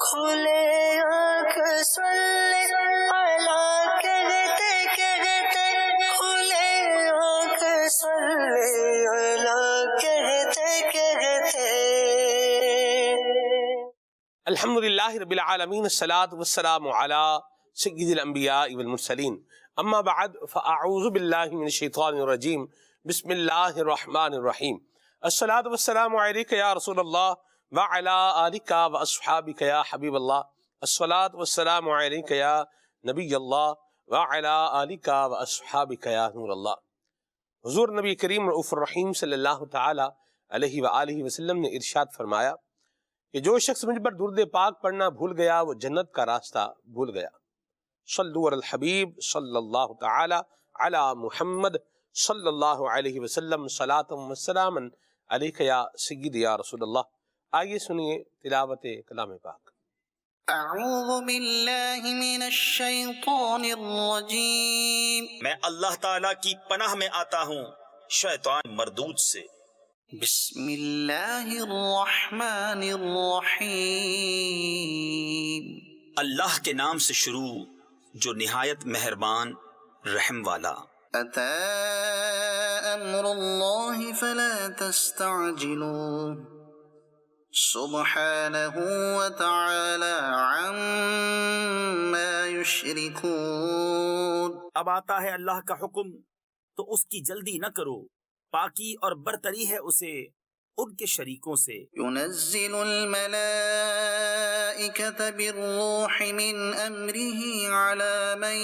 کھلے آنکھ سلے اللہ کہتے کہتے، کھلے آنکھ سلے اللہ کہتے کہتے۔ الحمدللہ رب العالمین، الصلاۃ والسلام علی سید الانبیاء والمرسلین، اما بعد فاعوذ باللہ من الشیطان الرجیم، بسم اللہ الرحمن الرحیم۔ الصلاۃ والسلام علیک یا رسول اللہ وعلی آلک واصحابک یا حبیب اللہ، الصلاۃ والسلام علیک یا نبی اللہ وعلی آلک واصحابک یا نور اللہ۔ حضور نبی کریم رؤوف الرحیم صلی اللہ تعالی علیہ وآلہ وسلم نے ارشاد فرمایا کہ جو شخص مجھ پر درود پاک پڑھنا بھول گیا وہ جنت کا راستہ بھول گیا۔ صلو علی الحبیب صلی اللہ تعالی علی محمد صلی اللہ علیہ وسلم، صلاۃ و سلاما علیک یا سید یا رسول اللہ۔ آئیے سنیے تلاوت کلام پاک۔ اعوذ باللہ من الشیطان الرجیم، میں اللہ تعالیٰ کی پناہ میں آتا ہوں شیطان مردود سے۔ بسم اللہ الرحمن الرحیم، اللہ کے نام سے شروع جو نہایت مہربان رحم والا۔ اتی امر اللہ فلا تستعجلوه سبحانہ وتعالی عما یشرکون۔ اب آتا ہے اللہ کا حکم تو اس کی جلدی نہ کرو، پاکی اور برتری ہے اسے ان کے شریکوں سے۔ ينزل الملائكة بالروح من أمره على من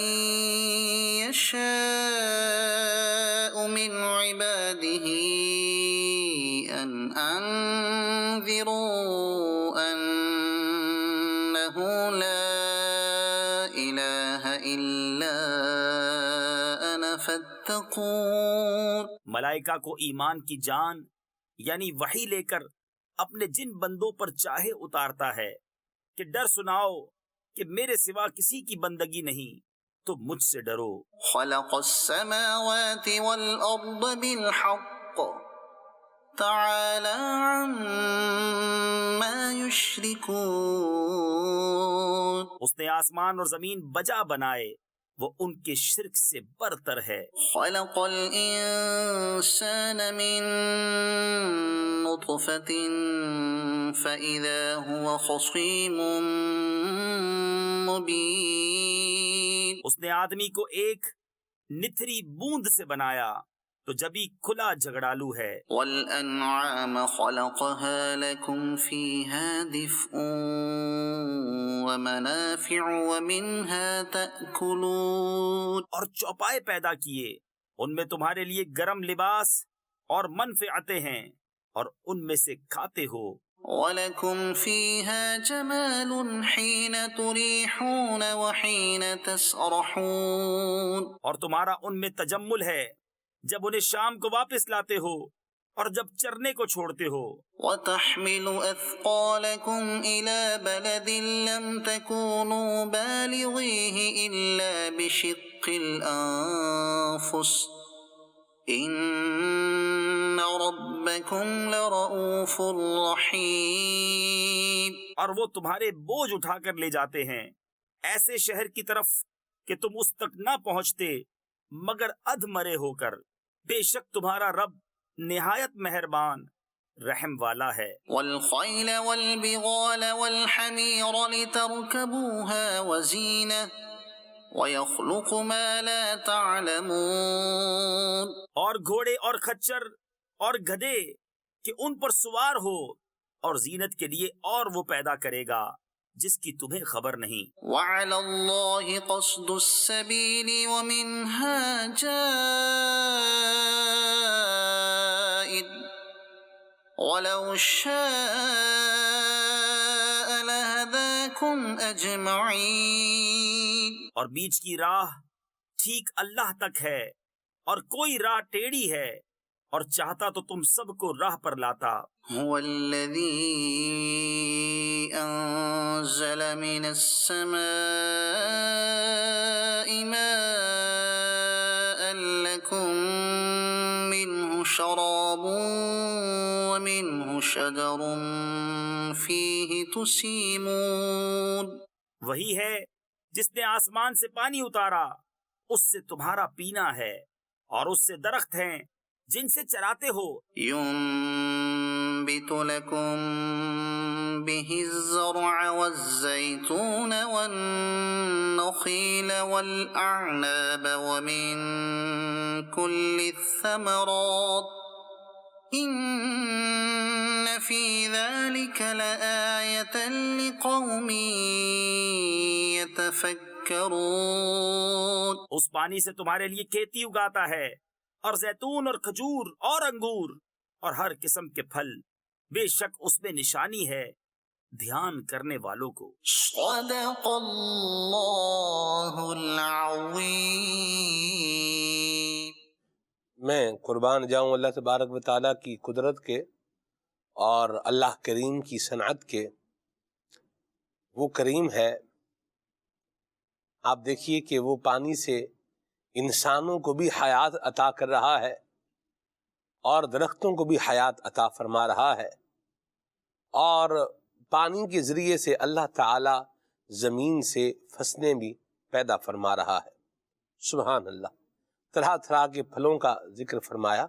يشاء من عباده أن أنذروا أنه لا إله إلا أنا فاتقون۔ ملائکہ کو ایمان کی جان یعنی وحی لے کر اپنے جن بندوں پر چاہے اتارتا ہے کہ ڈر سناؤ کہ میرے سوا کسی کی بندگی نہیں تو مجھ سے ڈرو۔ خلق السماوات والأرض بالحق تعالى عما يشركون۔ اس نے آسمان اور زمین بجا بنائے، وہ ان کے شرک سے برتر ہے۔ خلق الانسان من نطفة فإذا هو خصيم مبين۔ اس نے آدمی کو ایک نتھری بوند سے بنایا تو جبھی کھلا جھگڑالو ہے۔ والأنعام خلقها لكم فيها دفء ومنافع ومنها تأكلون۔ اور چوپائے پیدا کیے، ان میں تمہارے لیے گرم لباس اور منفعتیں ہیں اور ان میں سے کھاتے ہو۔ وَلَكُمْ فِيهَا جَمَالٌ حِينَ تُرِيحُونَ وَحِينَ تَسْرَحُونَ۔ اور تمہارا ان میں تجمل ہے جب انہیں شام کو واپس لاتے ہو اور جب چرنے کو چھوڑتے ہو۔ وَتَحْمِلُ أَثْقَالَكُمْ إِلَى بَلَدٍ لَمْ تَكُونُوا بَالِغِيهِ إِلَّا بِشِقِّ الْأَنفُسِ إِنَّ رَبَّكُمْ لَرَؤُوفٌ رَحِيمٌ۔ اور وہ تمہارے بوجھ اٹھا کر لے جاتے ہیں ایسے شہر کی طرف کہ تم اس تک نہ پہنچتے مگر ادھ مرے ہو کر، بے شک تمہارا رب نہایت مہربان رحم والا ہے۔ وَالْخَيْلَ وَالْبِغَالَ وَالْحَمِيرَ لِتَرْكَبُوهَا وَزِينَةً وَيَخْلُقُ مَا لَا تَعْلَمُونَ۔ اور گھوڑے اور خچر اور گدھے کہ ان پر سوار ہو، اور زینت کے لیے اور وہ پیدا کرے گا جس کی تمہیں خبر نہیں۔ وَعَلَى اللَّهِ قَصْدُ السَّبِيلِ وَمِنْهَا جَائِرٌ وَلَوْ شَاءَ لَهَدَاكُمْ أَجْمَعِينَ۔ اور بیچ کی راہ ٹھیک اللہ تک ہے، اور کوئی راہ ٹیڑھی ہے، اور چاہتا تو تم سب کو راہ پر لاتا۔ هو الذي أنزل من السماء ماء لكم منه شراب ومنه شجر فيه تسيمون وہی ہے جس نے آسمان سے پانی اتارا، اس سے تمہارا پینا ہے، اور اس سے درخت ہیں جن سے چراتے ہو، ينبت لكم به الزرع والزيتون والنخيل والأعناب ومن كل الثمرات إن في ذلك لآية لقوم يتفكرون۔ اس پانی سے تمہارے لیے کھیتی اگاتا ہے، اور زیتون اور کھجور اور انگور اور ہر قسم کے پھل، بے شک اس میں نشانی ہے دھیان کرنے والوں کو۔ صدق اللہ العظیم۔ میں قربان جاؤں اللہ تبارک و تعالیٰ کی قدرت کے اور اللہ کریم کی صنعت کے۔ وہ کریم ہے، آپ دیکھیے کہ وہ پانی سے انسانوں کو بھی حیات عطا کر رہا ہے اور درختوں کو بھی حیات عطا فرما رہا ہے، اور پانی کے ذریعے سے اللہ تعالی زمین سے فصلیں بھی پیدا فرما رہا ہے۔ سبحان اللہ، طرح طرح کے پھلوں کا ذکر فرمایا،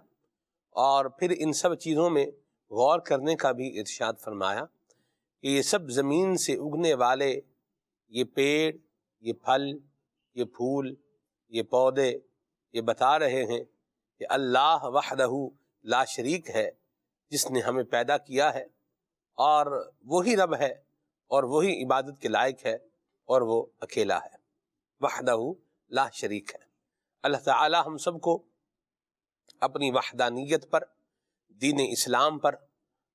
اور پھر ان سب چیزوں میں غور کرنے کا بھی ارشاد فرمایا کہ یہ سب زمین سے اگنے والے یہ پیڑ، یہ پھل، یہ پھول، یہ پودے، یہ بتا رہے ہیں کہ اللہ وحدہ لا شریک ہے جس نے ہمیں پیدا کیا ہے، اور وہی رب ہے اور وہی عبادت کے لائق ہے، اور وہ اکیلا ہے، وحدہ لا شریک ہے۔ اللہ تعالی ہم سب کو اپنی وحدانیت پر، دین اسلام پر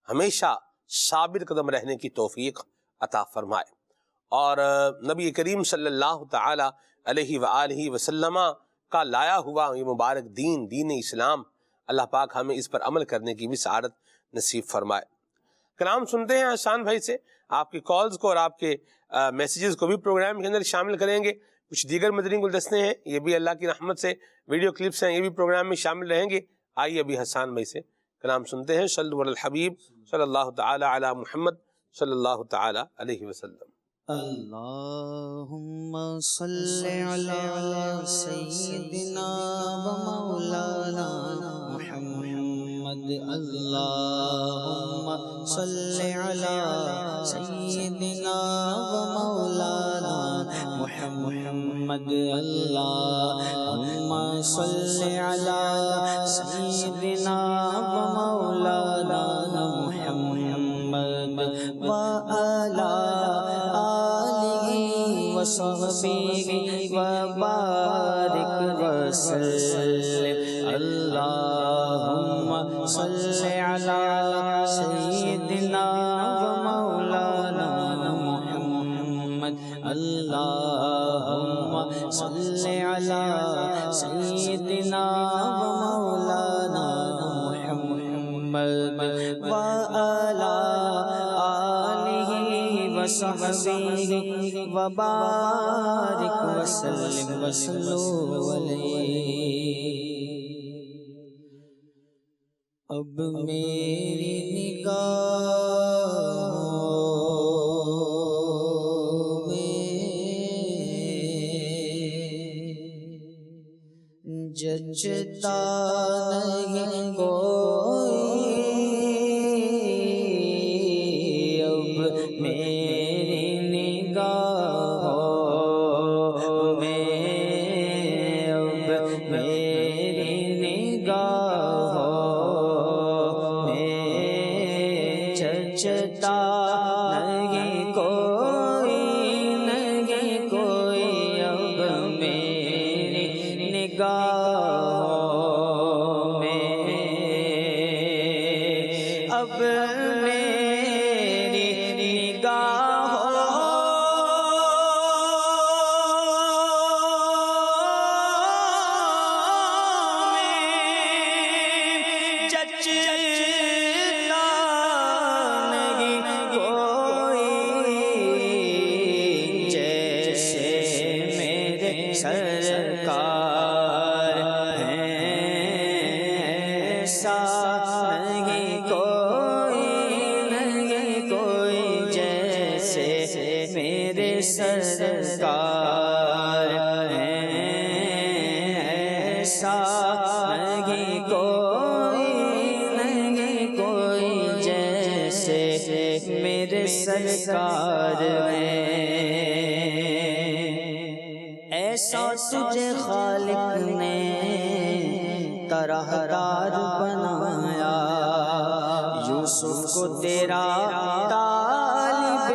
ہمیشہ ثابت قدم رہنے کی توفیق عطا فرمائے، اور نبی کریم صلی اللہ تعالی علیہ وآلہ وسلم کا لایا ہوا یہ مبارک دین اسلام، اللہ پاک ہمیں اس پر عمل کرنے کی بھی سعادت نصیب فرمائے۔ کلام سنتے ہیں احسان بھائی سے، آپ کی کالز کو اور آپ کے میسیجز کو بھی پروگرام کے اندر شامل کریں گے۔ کچھ دیگر مدنی گلدستے ہیں، یہ بھی اللہ کی رحمت سے ویڈیو کلپس ہیں، یہ بھی پروگرام میں شامل رہیں گے۔ آئیے ابھی حسان بھائی سے کلام سنتے ہیں۔ صلو علی الحبیب صلی اللہ تعالی علی محمد صلی اللہ تعالی علیہ وسلم۔ اللہم صلی علی سیدنا و مولانا محمد، اللہم صلی علی سیدنا و مولانا محمد، اللہم صلی علی سیدنا و مولانا محمد وعلی وصحبہ وبارک وسلم۔ اللہم صلی علی سیدنا و مولانا محمد، اللہم صلی علی سیدنا و مولانا محمد وعلی وصحبہ وبارک وسلم وصلو علیہ۔ اب میری نگاہوں میں جچتا نہیں کوئی، اب میری نگاہوں میں، اب میری نگاہوں میں جچتا نہیں کوئی، نہیں کوئی، اب میری نگاہوں میں میرے سرکار ہیں، ایسا نہیں کوئی جیسے میرے سرکار ہیں۔ ایسا تجھے خالق نے طرح دار بنایا، یوسف کو تیرا طالب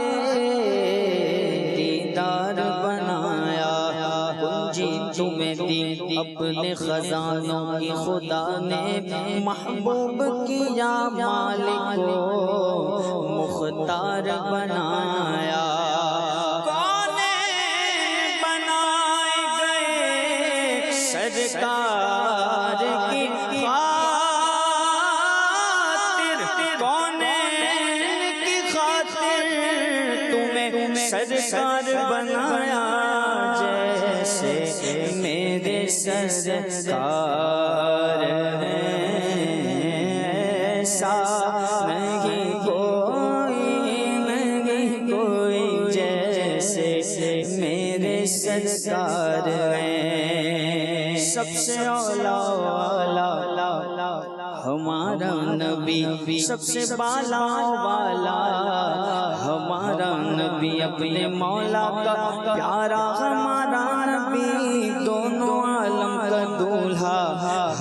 دیدار بنایا، کنجی تمہیں دی اپنے خزانوں کی خدا نے، محبوب کیا مالک کو مختار بنایا۔ سرکار کی خاطر، کونین کی خاطر تمہیں سرکار بنایا، جیسے میرے سرکار ہیں، ایسا نہیں کوئی جیسے میرے سرکار ہیں۔ سب سے اولا والا ہمارا نبی، سب سے بالا والا ہمارا نبی، اپنے مولا کا پیارا ہمارا نبی، دونوں عالم کا دولہا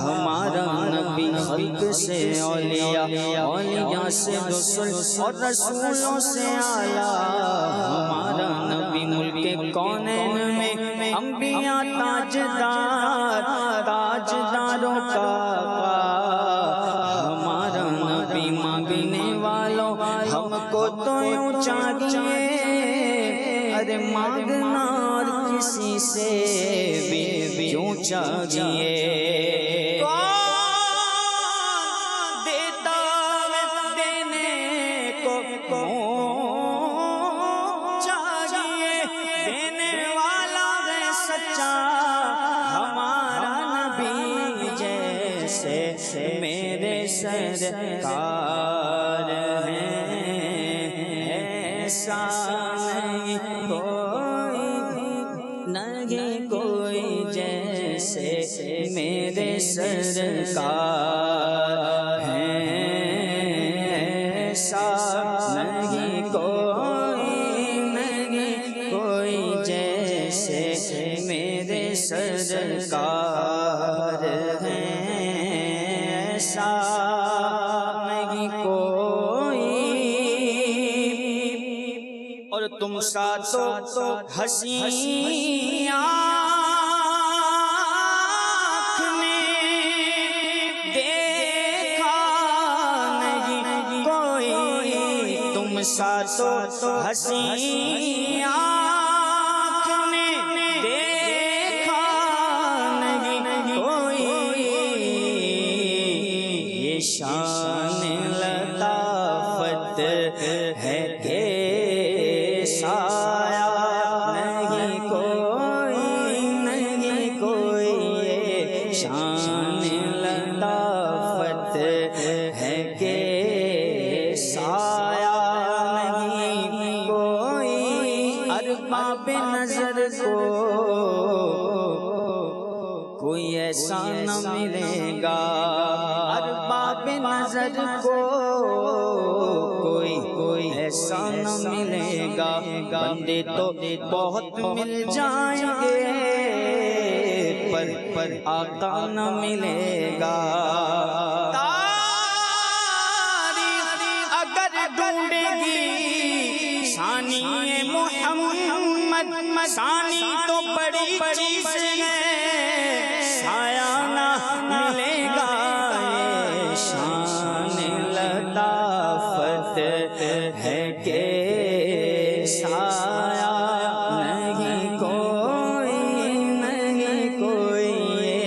ہمارا نبی، خلق سے اولیاء، اولیاء سے رسول اور رسولوں سے اعلیٰ ہمارا نبی، ملک کونین میں انبیاء تاجداروں کا ہمارا نبی، مانگنے والوں ہم کو تو یوں چاہیے، ارے مانگنا اور کسی سے بھی یوں چاہیے۔ دیتا دینے کو چاہیے، دینے والا ہے سچا ہمارا نبی، جیسے میرے سرکار ہیں، ایسا نہیں کوئی جیسے میرے سرکار ہیں، ایسا نہیں کوئی جیسے میرے سرکار ہیں، ایسا نہیں کوئی۔ اور تم سا تو حسین آنکھ نے دیکھا نہیں کوئی، تم سا تو حسین آنکھ نے دیکھا نہیں کوئی، یہ شان لطافت ہے کہ سایہ نہیں کوئی، یہ شان لطافت ہے کہ سایہ نہیں کوئی، ارباب نظر کو کوئی ایسا نہ ملے گا، ارباب نظر کو کوئی ایسا نہ ملے گا، بندے تو بہت مل جائیں گے پر آقا نہ ملے گا۔ تاریخ اگر ڈھونڈے گی ثانی محمد، ثانی تو بڑی چیز ہے، سایہ نہ ملے گا، یہ شان لطافت ہے کہ سایہ نہیں کوئی، یہ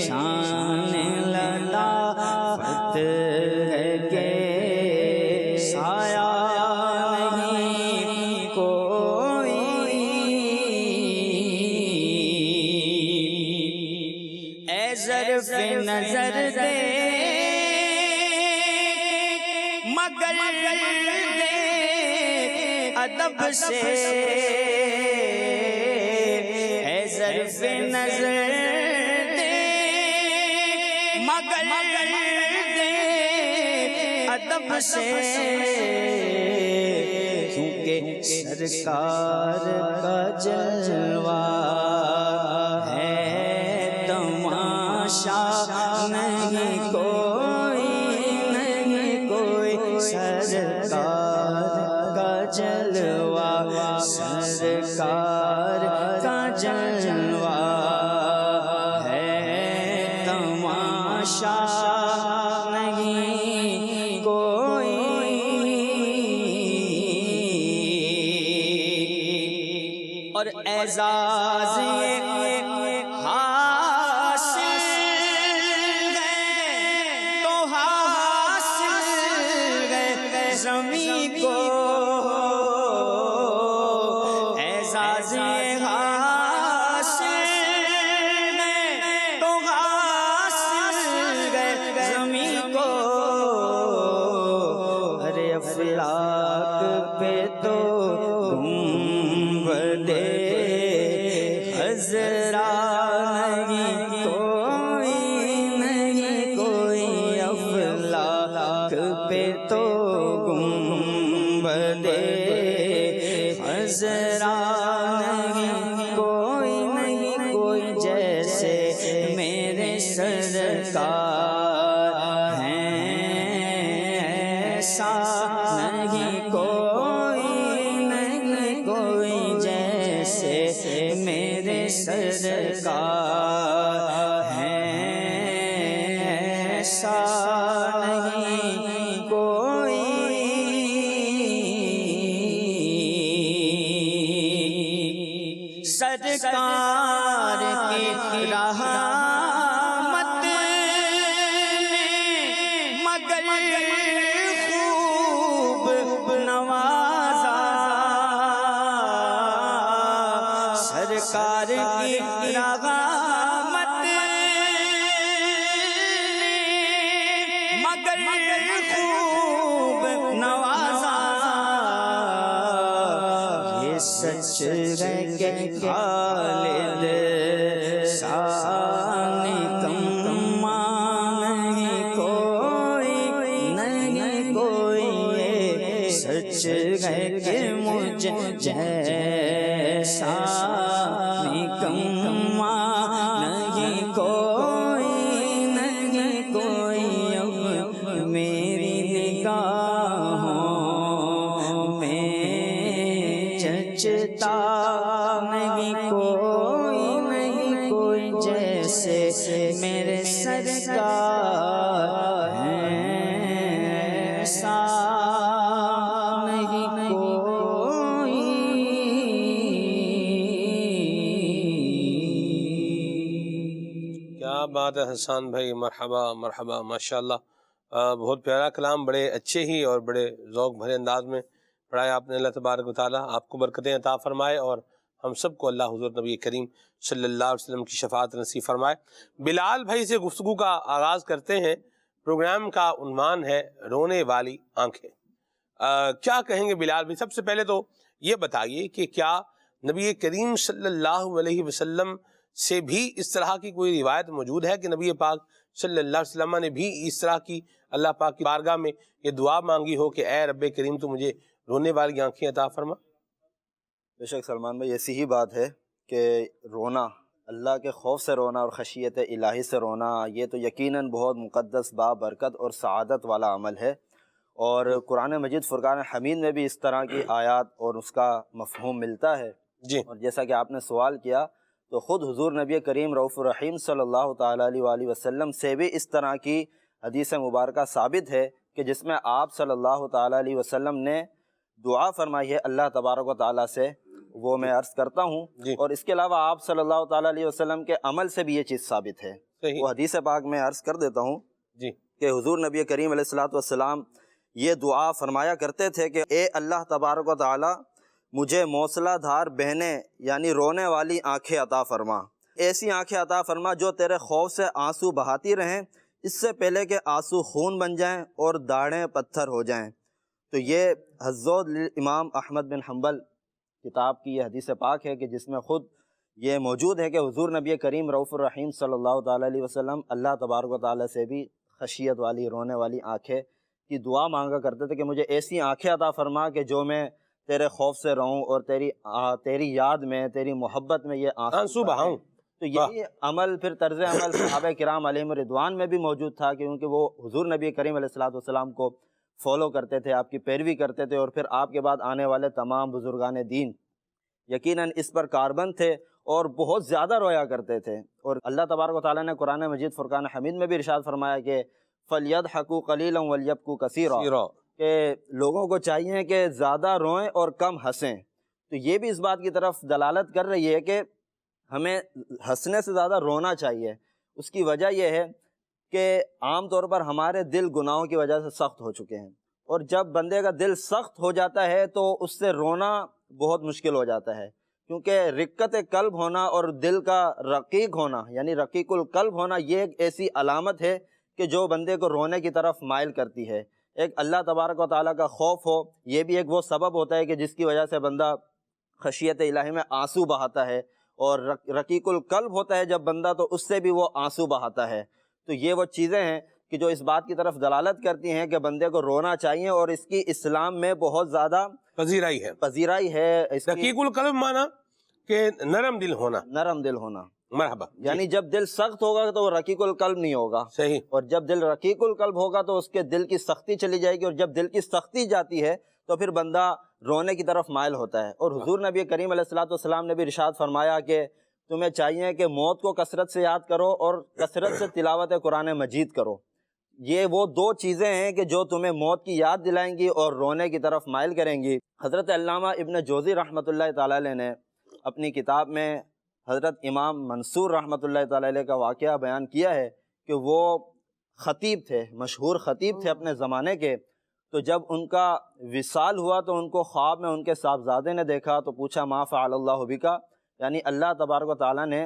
شان لطافت ہے کہ سایہ نہیں کوئی۔ اے ظرف نظر دے مگر دے ادب سے ہے ظرف نظر دے مگر دے ادب سے کیونکہ سرکار کا جلوہ ہے تماشا نہیں کوئی سرکار کا جلوہ سرکار کا جلوہ ہے تماشا نہیں کوئی اور اعزاز یہ حاصل ہے تو حاصل ہے زمین کو اعزاز یہ حاصل ہے تو حاصل ہے زمین کو ارے افلاک پہ تو گنبدے خضرا نہیں کوئی افلاک پہ تو گنبدے خضرا نہیں کوئی جیسے میرے سرکار ہیں ایسا نہیں کوئی جیسے میرے سرکار ہیں ایسا نہیں کوئی سرکار کی رحمت نے مگر خوب نوازا سرکار کی رحمت نے مگر خوب نوازا یہ سچ ہے کہ خالد ثانی کما نہیں کوئی یہ سچ ہے کہ مجھ جیسا نکما نہیں کوئی اب میری نگاہوں میں چچتا نہیں کوئی جیسے میرے سرکار ہیں ایسا نہیں کوئی کیا بات ہے حسان بھائی، مرحبا مرحبا، ماشاءاللہ بہت پیارا کلام، بڑے اچھے ہی اور بڑے ذوق بھرے انداز میں پڑھایا آپ نے۔ اللہ تبارک و تعالیٰ آپ کو برکتیں عطا فرمائے اور ہم سب کو اللہ حضور نبی کریم صلی اللہ علیہ وسلم کی شفاعت نصیب فرمائے۔ بلال بھائی سے گفتگو کا آغاز کرتے ہیں۔ پروگرام کا عنوان ہے رونے والی آنکھیں۔ کیا کہیں گے بلال بھائی؟ سب سے پہلے تو یہ بتائیے کہ کیا نبی کریم صلی اللہ علیہ وسلم سے بھی اس طرح کی کوئی روایت موجود ہے کہ نبی پاک صلی اللہ علیہ وسلم نے بھی اس طرح کی اللہ پاک کی بارگاہ میں یہ دعا مانگی ہو کہ اے رب کریم تو مجھے رونے والی آنکھیں عطا فرما؟ بے شک سلمان بھائی، ایسی ہی بات ہے کہ رونا، اللہ کے خوف سے رونا اور خشیت الہی سے رونا، یہ تو یقیناً بہت مقدس، بابرکت اور سعادت والا عمل ہے۔ اور قرآن مجید فرقان حمید میں بھی اس طرح کی آیات اور اس کا مفہوم ملتا ہے۔ جی، اور جیسا کہ آپ نے سوال کیا تو خود حضور نبی کریم رؤوف الرحیم صلی اللہ تعالیٰ علیہ وآلہ وسلم سے بھی اس طرح کی حدیث مبارکہ ثابت ہے کہ جس میں آپ صلی اللہ تعالیٰ علیہ وسلم نے دعا فرمائی ہے اللہ تبارک و تعالیٰ سے، وہ میں عرض کرتا ہوں۔ اور اس کے علاوہ آپ صلی اللہ تعالیٰ علیہ وسلم کے عمل سے بھی یہ چیز ثابت ہے۔ وہ حدیث پاک میں عرض کر دیتا ہوں کہ حضور نبی کریم علیہ الصلوۃ یہ دعا فرمایا کرتے تھے کہ اے اللہ تبارک و تعالیٰ مجھے موصلہ دھار بہنے یعنی رونے والی آنکھیں عطا فرما، ایسی آنکھیں عطا فرما جو تیرے خوف سے آنسو بہاتی رہیں اس سے پہلے کہ آنسو خون بن جائیں اور داڑھیں پتھر ہو جائیں۔ تو تو یہ حضرت امام احمد بن حنبل کتاب کی یہ حدیث پاک ہے کہ جس میں خود یہ موجود ہے کہ حضور نبی کریم رؤوف الرحیم صلی اللہ تعالیٰ علیہ وسلم اللہ تبارک و تعالیٰ سے بھی خشیت والی رونے والی آنکھیں کی دعا مانگا کرتے تھے کہ مجھے ایسی آنکھیں عطا فرما کہ جو میں تیرے خوف سے رہوں اور تیری یاد میں، تیری محبت میں یہ آنسو بہاؤں۔ تو یہی عمل پھر طرز عمل صحابہ کرام علیہم رضوان میں بھی موجود تھا، کیونکہ وہ حضور نبی کریم علیہ الصلوۃ والسلام کو فالو کرتے تھے، آپ کی پیروی کرتے تھے، اور پھر آپ کے بعد آنے والے تمام بزرگان دین یقیناً اس پر کاربند تھے اور بہت زیادہ رویا کرتے تھے۔ اور اللہ تبارک و تعالیٰ نے قرآن مجید فرقان حمید میں بھی ارشاد فرمایا کہ فَلْيَضْحَكُوا قَلِيلًا وَلْيَبْكُوا كَثِيرًا، کہ لوگوں کو چاہیے کہ زیادہ روئیں اور کم ہنسیں۔ تو یہ بھی اس بات کی طرف دلالت کر رہی ہے کہ ہمیں ہنسنے سے زیادہ رونا چاہیے۔ اس کی وجہ یہ ہے کہ عام طور پر ہمارے دل گناہوں کی وجہ سے سخت ہو چکے ہیں، اور جب بندے کا دل سخت ہو جاتا ہے تو اس سے رونا بہت مشکل ہو جاتا ہے، کیونکہ رقت قلب ہونا اور دل کا رقیق ہونا یعنی رقیق القلب ہونا یہ ایک ایسی علامت ہے کہ جو بندے کو رونے کی طرف مائل کرتی ہے۔ ایک اللہ تبارک و تعالیٰ کا خوف ہو، یہ بھی ایک وہ سبب ہوتا ہے کہ جس کی وجہ سے بندہ خشیت الہی میں آنسو بہاتا ہے، اور رقیق القلب ہوتا ہے جب بندہ تو اس سے بھی وہ آنسو بہاتا ہے۔ تو یہ وہ چیزیں ہیں کہ جو اس بات کی طرف دلالت کرتی ہیں کہ بندے کو رونا چاہیے، اور اس کی اسلام میں بہت زیادہ پذیرائی ہے۔ رقیق القلب مانا کہ نرم دل ہونا، نرم دل ہونا، مرحبا، یعنی جب دل سخت ہوگا تو وہ رقیق القلب نہیں ہوگا، صحیح، اور جب دل رقیق القلب ہوگا تو اس کے دل کی سختی چلی جائے گی، اور جب دل کی سختی جاتی ہے تو پھر بندہ رونے کی طرف مائل ہوتا ہے۔ اور حضور نبی کریم علیہ الصلوۃ والسلام نے بھی ارشاد فرمایا کہ تمہیں چاہیے کہ موت کو کثرت سے یاد کرو اور کثرت سے تلاوت قرآن مجید کرو۔ یہ وہ دو چیزیں ہیں کہ جو تمہیں موت کی یاد دلائیں گی اور رونے کی طرف مائل کریں گی۔ حضرت علامہ ابن جوزی رحمۃ اللہ تعالیٰ علیہ نے اپنی کتاب میں حضرت امام منصور رحمۃ اللہ تعالیٰ علیہ کا واقعہ بیان کیا ہے کہ وہ خطیب تھے، مشہور خطیب تھے اپنے زمانے کے۔ تو جب ان کا وصال ہوا تو ان کو خواب میں ان کے صاحبزادے نے دیکھا تو پوچھا ما فعل اللہ بکا، یعنی اللہ تبارک و تعالیٰ نے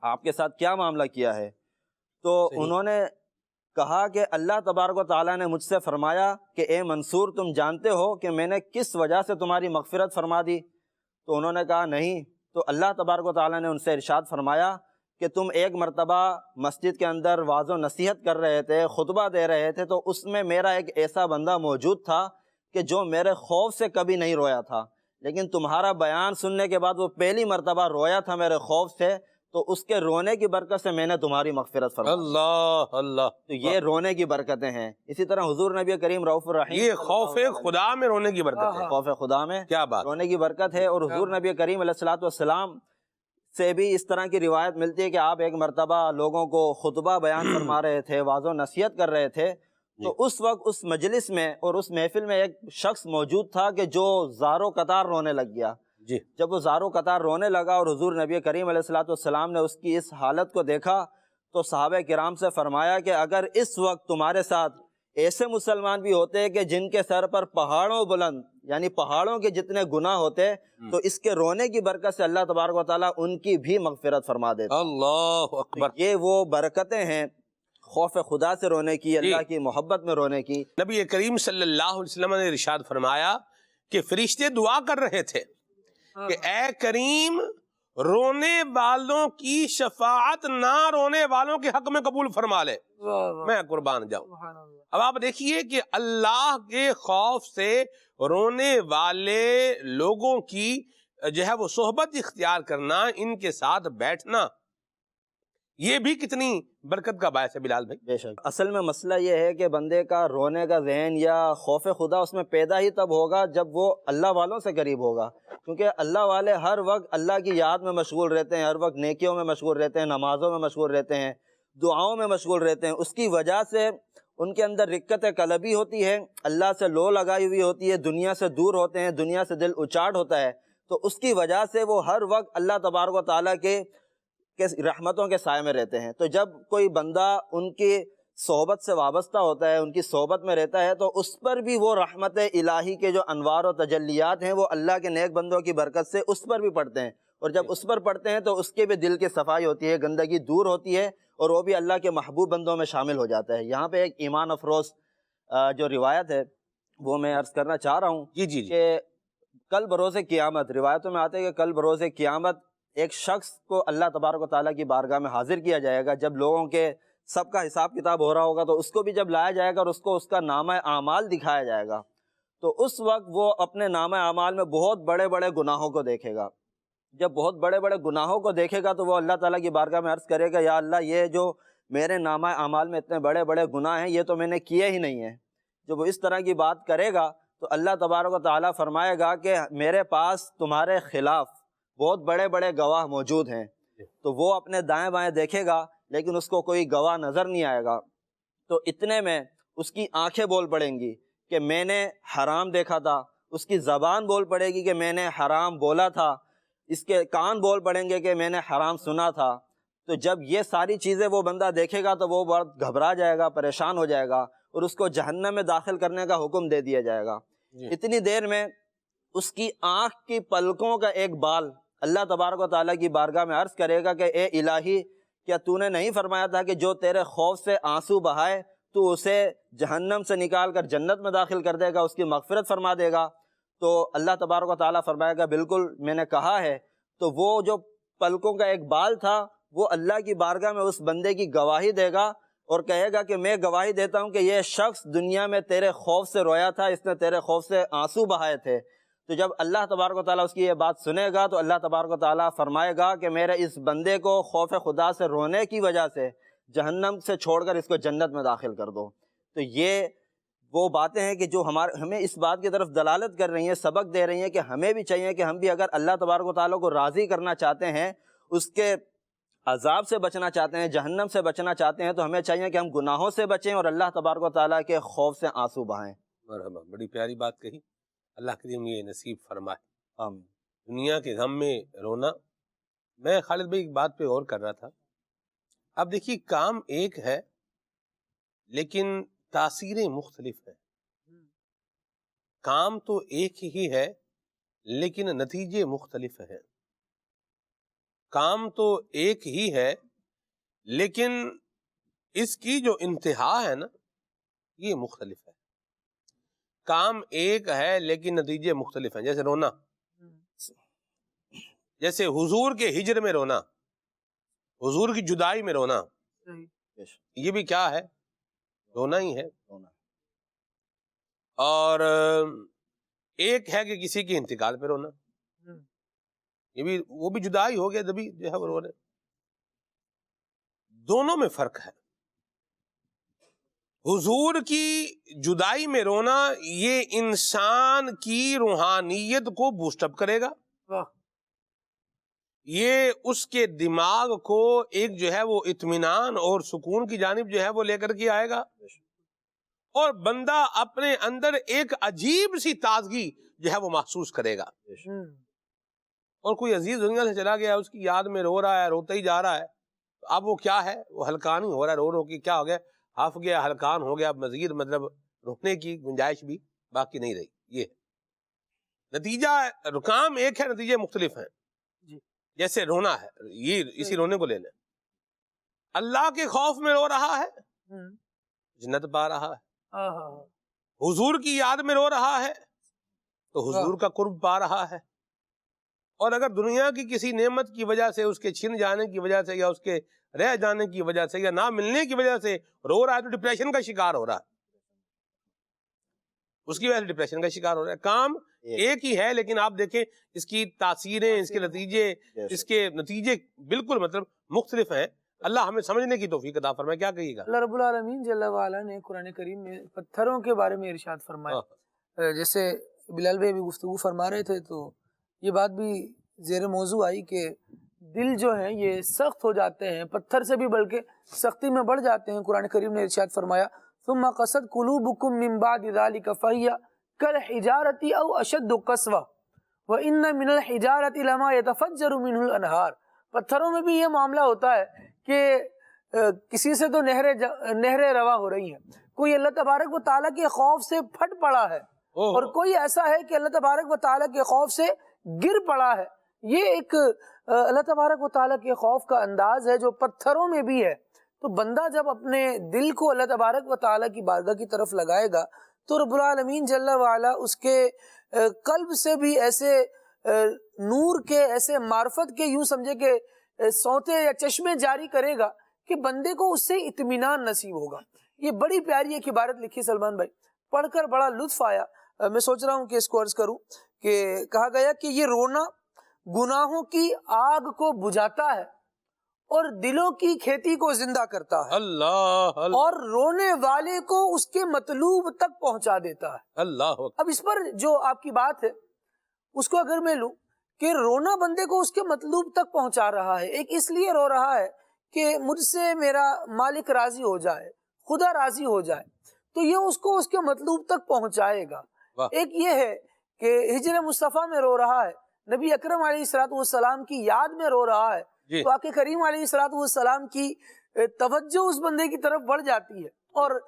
آپ کے ساتھ کیا معاملہ کیا ہے؟ تو انہوں نے کہا کہ اللہ تبارک و تعالیٰ نے مجھ سے فرمایا کہ اے منصور، تم جانتے ہو کہ میں نے کس وجہ سے تمہاری مغفرت فرما دی؟ تو انہوں نے کہا نہیں۔ تو اللہ تبارک و تعالیٰ نے ان سے ارشاد فرمایا کہ تم ایک مرتبہ مسجد کے اندر واعظ و نصیحت کر رہے تھے، خطبہ دے رہے تھے، تو اس میں میرا ایک ایسا بندہ موجود تھا کہ جو میرے خوف سے کبھی نہیں رویا تھا، لیکن تمہارا بیان سننے کے بعد وہ پہلی مرتبہ رویا تھا میرے خوف سے، تو اس کے رونے کی برکت سے میں نے تمہاری مغفرت فرمائی۔ اللہ اللہ، تو یہ رونے کی برکتیں ہیں۔ اسی طرح حضور نبی کریم رؤوف الرحیم، یہ خوف خدا میں رونے کی برکت ہے، خوف خدا میں کیا بات، رونے کی برکت ہے۔ اور حضور نبی کریم علیہ الصلوۃ والسلام سے بھی اس طرح کی روایت ملتی ہے کہ آپ ایک مرتبہ لوگوں کو خطبہ بیان فرما رہے تھے، واعظ و نصیحت کر رہے تھے، تو اس وقت اس مجلس میں اور اس محفل میں ایک شخص موجود تھا کہ جو زاروں قطار رونے لگ گیا۔ جی، جب وہ زاروں قطار رونے لگا اور حضور نبی کریم علیہ الصلوۃ والسلام نے اس کی اس حالت کو دیکھا تو صحابہ کرام سے فرمایا کہ اگر اس وقت تمہارے ساتھ ایسے مسلمان بھی ہوتے کہ جن کے سر پر پہاڑوں بلند یعنی پہاڑوں کے جتنے گناہ ہوتے، تو اس کے رونے کی برکت سے اللہ تبارک و تعالیٰ ان کی بھی مغفرت فرما دیتا۔ اللہ اکبر، یہ وہ برکتیں ہیں خوف خدا سے رونے کی، اللہ کی محبت میں رونے کی۔ نبی کریم صلی اللہ علیہ وسلم نے ارشاد فرمایا کہ فرشتے دعا کر رہے تھے کہ اے کریم، رونے والوں کی شفاعت نہ رونے والوں کے حق میں قبول فرما لے، میں قربان جاؤں۔ اب آپ دیکھیے کہ اللہ کے خوف سے رونے والے لوگوں کی جو ہے وہ صحبت اختیار کرنا، ان کے ساتھ بیٹھنا، یہ بھی کتنی برکت کا باعث ہے بلال بھائی۔ بے شک، اصل میں مسئلہ یہ ہے کہ بندے کا رونے کا ذہن یا خوف خدا اس میں پیدا ہی تب ہوگا جب وہ اللہ والوں سے قریب ہوگا، کیونکہ اللہ والے ہر وقت اللہ کی یاد میں مشغول رہتے ہیں، ہر وقت نیکیوں میں مشغول رہتے ہیں، نمازوں میں مشغول رہتے ہیں، دعاؤں میں مشغول رہتے ہیں۔ اس کی وجہ سے ان کے اندر رقت قلبی ہوتی ہے، اللہ سے لو لگائی ہوئی ہوتی ہے، دنیا سے دور ہوتے ہیں، دنیا سے دل اچاٹ ہوتا ہے، تو اس کی وجہ سے وہ ہر وقت اللہ تبارک و تعالیٰ کے رحمتوں کے سائے میں رہتے ہیں۔ تو جب کوئی بندہ ان کی صحبت سے وابستہ ہوتا ہے، ان کی صحبت میں رہتا ہے، تو اس پر بھی وہ رحمت الہی کے جو انوار و تجلیات ہیں وہ اللہ کے نیک بندوں کی برکت سے اس پر بھی پڑتے ہیں، اور جب اس پر پڑتے ہیں تو اس کے بھی دل کی صفائی ہوتی ہے، گندگی دور ہوتی ہے، اور وہ بھی اللہ کے محبوب بندوں میں شامل ہو جاتا ہے۔ یہاں پہ ایک ایمان افروز جو روایت ہے وہ میں عرض کرنا چاہ رہا ہوں جی جی جی کہ کل بروز قیامت روایتوں میں آتے ہیں کہ کل بروز قیامت ایک شخص کو اللہ تبارک و تعالیٰ کی بارگاہ میں حاضر کیا جائے گا. جب لوگوں کے سب کا حساب کتاب ہو رہا ہوگا تو اس کو بھی جب لایا جائے گا اور اس کو اس کا نامہ اعمال دکھایا جائے گا تو اس وقت وہ اپنے نامہ اعمال میں بہت بڑے بڑے گناہوں کو دیکھے گا. جب بہت بڑے بڑے گناہوں کو دیکھے گا تو وہ اللہ تعالیٰ کی بارگاہ میں عرض کرے گا یا اللہ یہ جو میرے نامہ اعمال میں اتنے بڑے بڑے گناہ ہیں یہ تو میں نے کیے ہی نہیں ہیں. جب وہ اس طرح کی بات کرے گا تو اللہ تبارک و تعالیٰ فرمائے گا کہ میرے پاس تمہارے خلاف بہت بڑے بڑے گواہ موجود ہیں. تو وہ اپنے دائیں بائیں دیکھے گا لیکن اس کو کوئی گواہ نظر نہیں آئے گا. تو اتنے میں اس کی آنکھیں بول پڑیں گی کہ میں نے حرام دیکھا تھا, اس کی زبان بول پڑے گی کہ میں نے حرام بولا تھا, اس کے کان بول پڑیں گے کہ میں نے حرام سنا تھا. تو جب یہ ساری چیزیں وہ بندہ دیکھے گا تو وہ بہت گھبرا جائے گا, پریشان ہو جائے گا اور اس کو جہنم میں داخل کرنے کا حکم دے دیا جائے گا. اتنی دیر میں اس کی آنکھ کی پلکوں کا ایک بال اللہ تبارک و تعالیٰ کی بارگاہ میں عرض کرے گا کہ اے الہی, کیا تو نے نہیں فرمایا تھا کہ جو تیرے خوف سے آنسو بہائے تو اسے جہنم سے نکال کر جنت میں داخل کر دے گا, اس کی مغفرت فرما دے گا. تو اللہ تبارک و تعالیٰ فرمائے گا بالکل میں نے کہا ہے. تو وہ جو پلکوں کا ایک بال تھا وہ اللہ کی بارگاہ میں اس بندے کی گواہی دے گا اور کہے گا کہ میں گواہی دیتا ہوں کہ یہ شخص دنیا میں تیرے خوف سے رویا تھا, اس نے تیرے خوف سے آنسو بہائے تھے. تو جب اللہ تبارک و تعالیٰ اس کی یہ بات سنے گا تو اللہ تبارک و تعالیٰ فرمائے گا کہ میرے اس بندے کو خوف خدا سے رونے کی وجہ سے جہنم سے چھوڑ کر اس کو جنت میں داخل کر دو. تو یہ وہ باتیں ہیں کہ جو ہمیں اس بات کی طرف دلالت کر رہی ہیں, سبق دے رہی ہیں کہ ہمیں بھی چاہیے کہ ہم بھی اگر اللہ تبارک و تعالیٰ کو راضی کرنا چاہتے ہیں, اس کے عذاب سے بچنا چاہتے ہیں, جہنم سے بچنا چاہتے ہیں, تو ہمیں چاہیے کہ ہم گناہوں سے بچیں اور اللہ تبارک و تعالیٰ کے خوف سے آنسو بہائیں. مرحبا, بڑی پیاری بات کہی, اللہ کریم یہ نصیب فرمائے. آمین. دنیا کے غم میں رونا. میں خالد بھائی ایک بات پہ غور کر رہا تھا. اب دیکھیے کام ایک ہے لیکن تاثیریں مختلف ہیں. کام تو ایک ہی ہے لیکن نتیجے مختلف ہیں. کام تو ایک ہی ہے لیکن اس کی جو انتہا ہے نا یہ مختلف ہے. کام ایک ہے لیکن نتیجے مختلف ہیں. جیسے رونا, جیسے حضور کے ہجر میں رونا, حضور کی جدائی میں رونا, یہ بھی کیا ہے؟ رونا ہی ہے. اور ایک ہے کہ کسی کے انتقال پہ رونا, یہ بھی وہ بھی جدائی ہو گیا تبھی جو ہے وہ رو رہے. دونوں میں فرق ہے. حضور کی جدائی میں رونا یہ انسان کی روحانیت کو بوسٹ اپ کرے گا, یہ اس کے دماغ کو ایک جو ہے وہ اطمینان اور سکون کی جانب جو ہے وہ لے کر کے آئے گا, اور بندہ اپنے اندر ایک عجیب سی تازگی جو ہے وہ محسوس کرے گا. اور کوئی عزیز دنیا سے چلا گیا, اس کی یاد میں رو رہا ہے, روتا ہی جا رہا ہے, اب وہ کیا ہے, وہ ہلکان ہی ہو رہا ہے, رو کے کیا ہو گیا, ہف گیا, ہلکان ہو گیا, مزید مطلب رونے کی گنجائش بھی باقی نہیں رہی. یہ نتیجہ, کام ایک ہے, نتیجے مختلف ہیں. جیسے رونا ہے, یہ اسی رونے کو لے لیں. اللہ کے خوف میں رو رہا ہے, جنت پا رہا ہے. حضور کی یاد میں رو رہا ہے تو حضور کا قرب پا رہا ہے. اور اگر دنیا کی کسی نعمت کی وجہ سے, اس کے چھن جانے کی وجہ سے, یا اس کے رہ جانے کی وجہ سے, یا نہ ملنے کی وجہ سے رو رہا ہے تو ڈپریشن کا شکار ہو رہا ہے, اس کی وجہ سے ڈپریشن کا شکار ہو رہا ہے. کام ایک ہی ہے لیکن آپ دیکھیں اس کی تاثیریں, اس کے نتیجے بالکل مطلب مختلف ہیں. اللہ ہمیں سمجھنے کی توفیق عطا فرمائے. کیا کہیے گا؟ اللہ رب العالمین جل وعلا نے قرآن کریم میں پتھروں کے بارے میں ارشاد فرمایا. جیسے بلال بھائی بھی گفتگو فرما رہے تھے تو یہ بات بھی زیر موضوع آئی کہ دل جو ہیں یہ سخت ہو جاتے ہیں, پتھر سے بھی بلکہ سختی میں بڑھ جاتے ہیں. قرآن کریم نے ارشاد فرمایا ثم قست قلوبکم من بعد ذلك فہی کالحجارۃ او اشد قسوہ وان من الحجارۃ لما يتفجر منه الانہار. پتھروں میں بھی یہ معاملہ ہوتا ہے کہ کسی سے تو نہریں رواں ہو رہی ہیں, کوئی اللہ تبارک و تعالیٰ کے خوف سے پھٹ پڑا ہے, اور کوئی ایسا ہے کہ اللہ تبارک و تعالیٰ کے خوف سے گر پڑا ہے. یہ ایک اللہ تبارک و تعالیٰ کے خوف کا انداز ہے جو پتھروں میں بھی ہے. تو بندہ جب اپنے دل کو اللہ تبارک و تعالیٰ کی بارگاہ کی طرف لگائے گا تو رب العالمین جل وعلا اس کے قلب سے بھی ایسے نور کے، ایسے معرفت کے، یوں سمجھے کہ سوتے یا چشمے جاری کرے گا کہ بندے کو اس سے اطمینان نصیب ہوگا۔ یہ بڑی پیاری ایک عبارت لکھی سلمان بھائی، پڑھ کر بڑا لطف آیا۔ میں سوچ رہا ہوں کہ اس کو عرض کروں کہ کہا گیا کہ یہ رونا گناہوں کی آگ کو بجھاتا ہے اور دلوں کی کھیتی کو زندہ کرتا ہے، اللہ اللہ اور رونے والے کو اس کے مطلوب تک پہنچا دیتا ہے۔ اللہ اب اس پر جو آپ کی بات ہے اس کو اگر میں لوں کہ رونا بندے کو اس کے مطلوب تک پہنچا رہا ہے، ایک اس لیے رو رہا ہے کہ مجھ سے میرا مالک راضی ہو جائے، خدا راضی ہو جائے، تو یہ اس کو اس کے مطلوب تک پہنچائے گا۔ ایک یہ ہے کہ ہجر مصطفیٰ میں رو رہا ہے، نبی اکرم علیہ الصلوۃ والسلام کی یاد میں رو رہا ہے، تو آقا کریم علیہ الصلوۃ والسلام کی توجہ اس بندے کی طرف بڑھ جاتی ہے، اور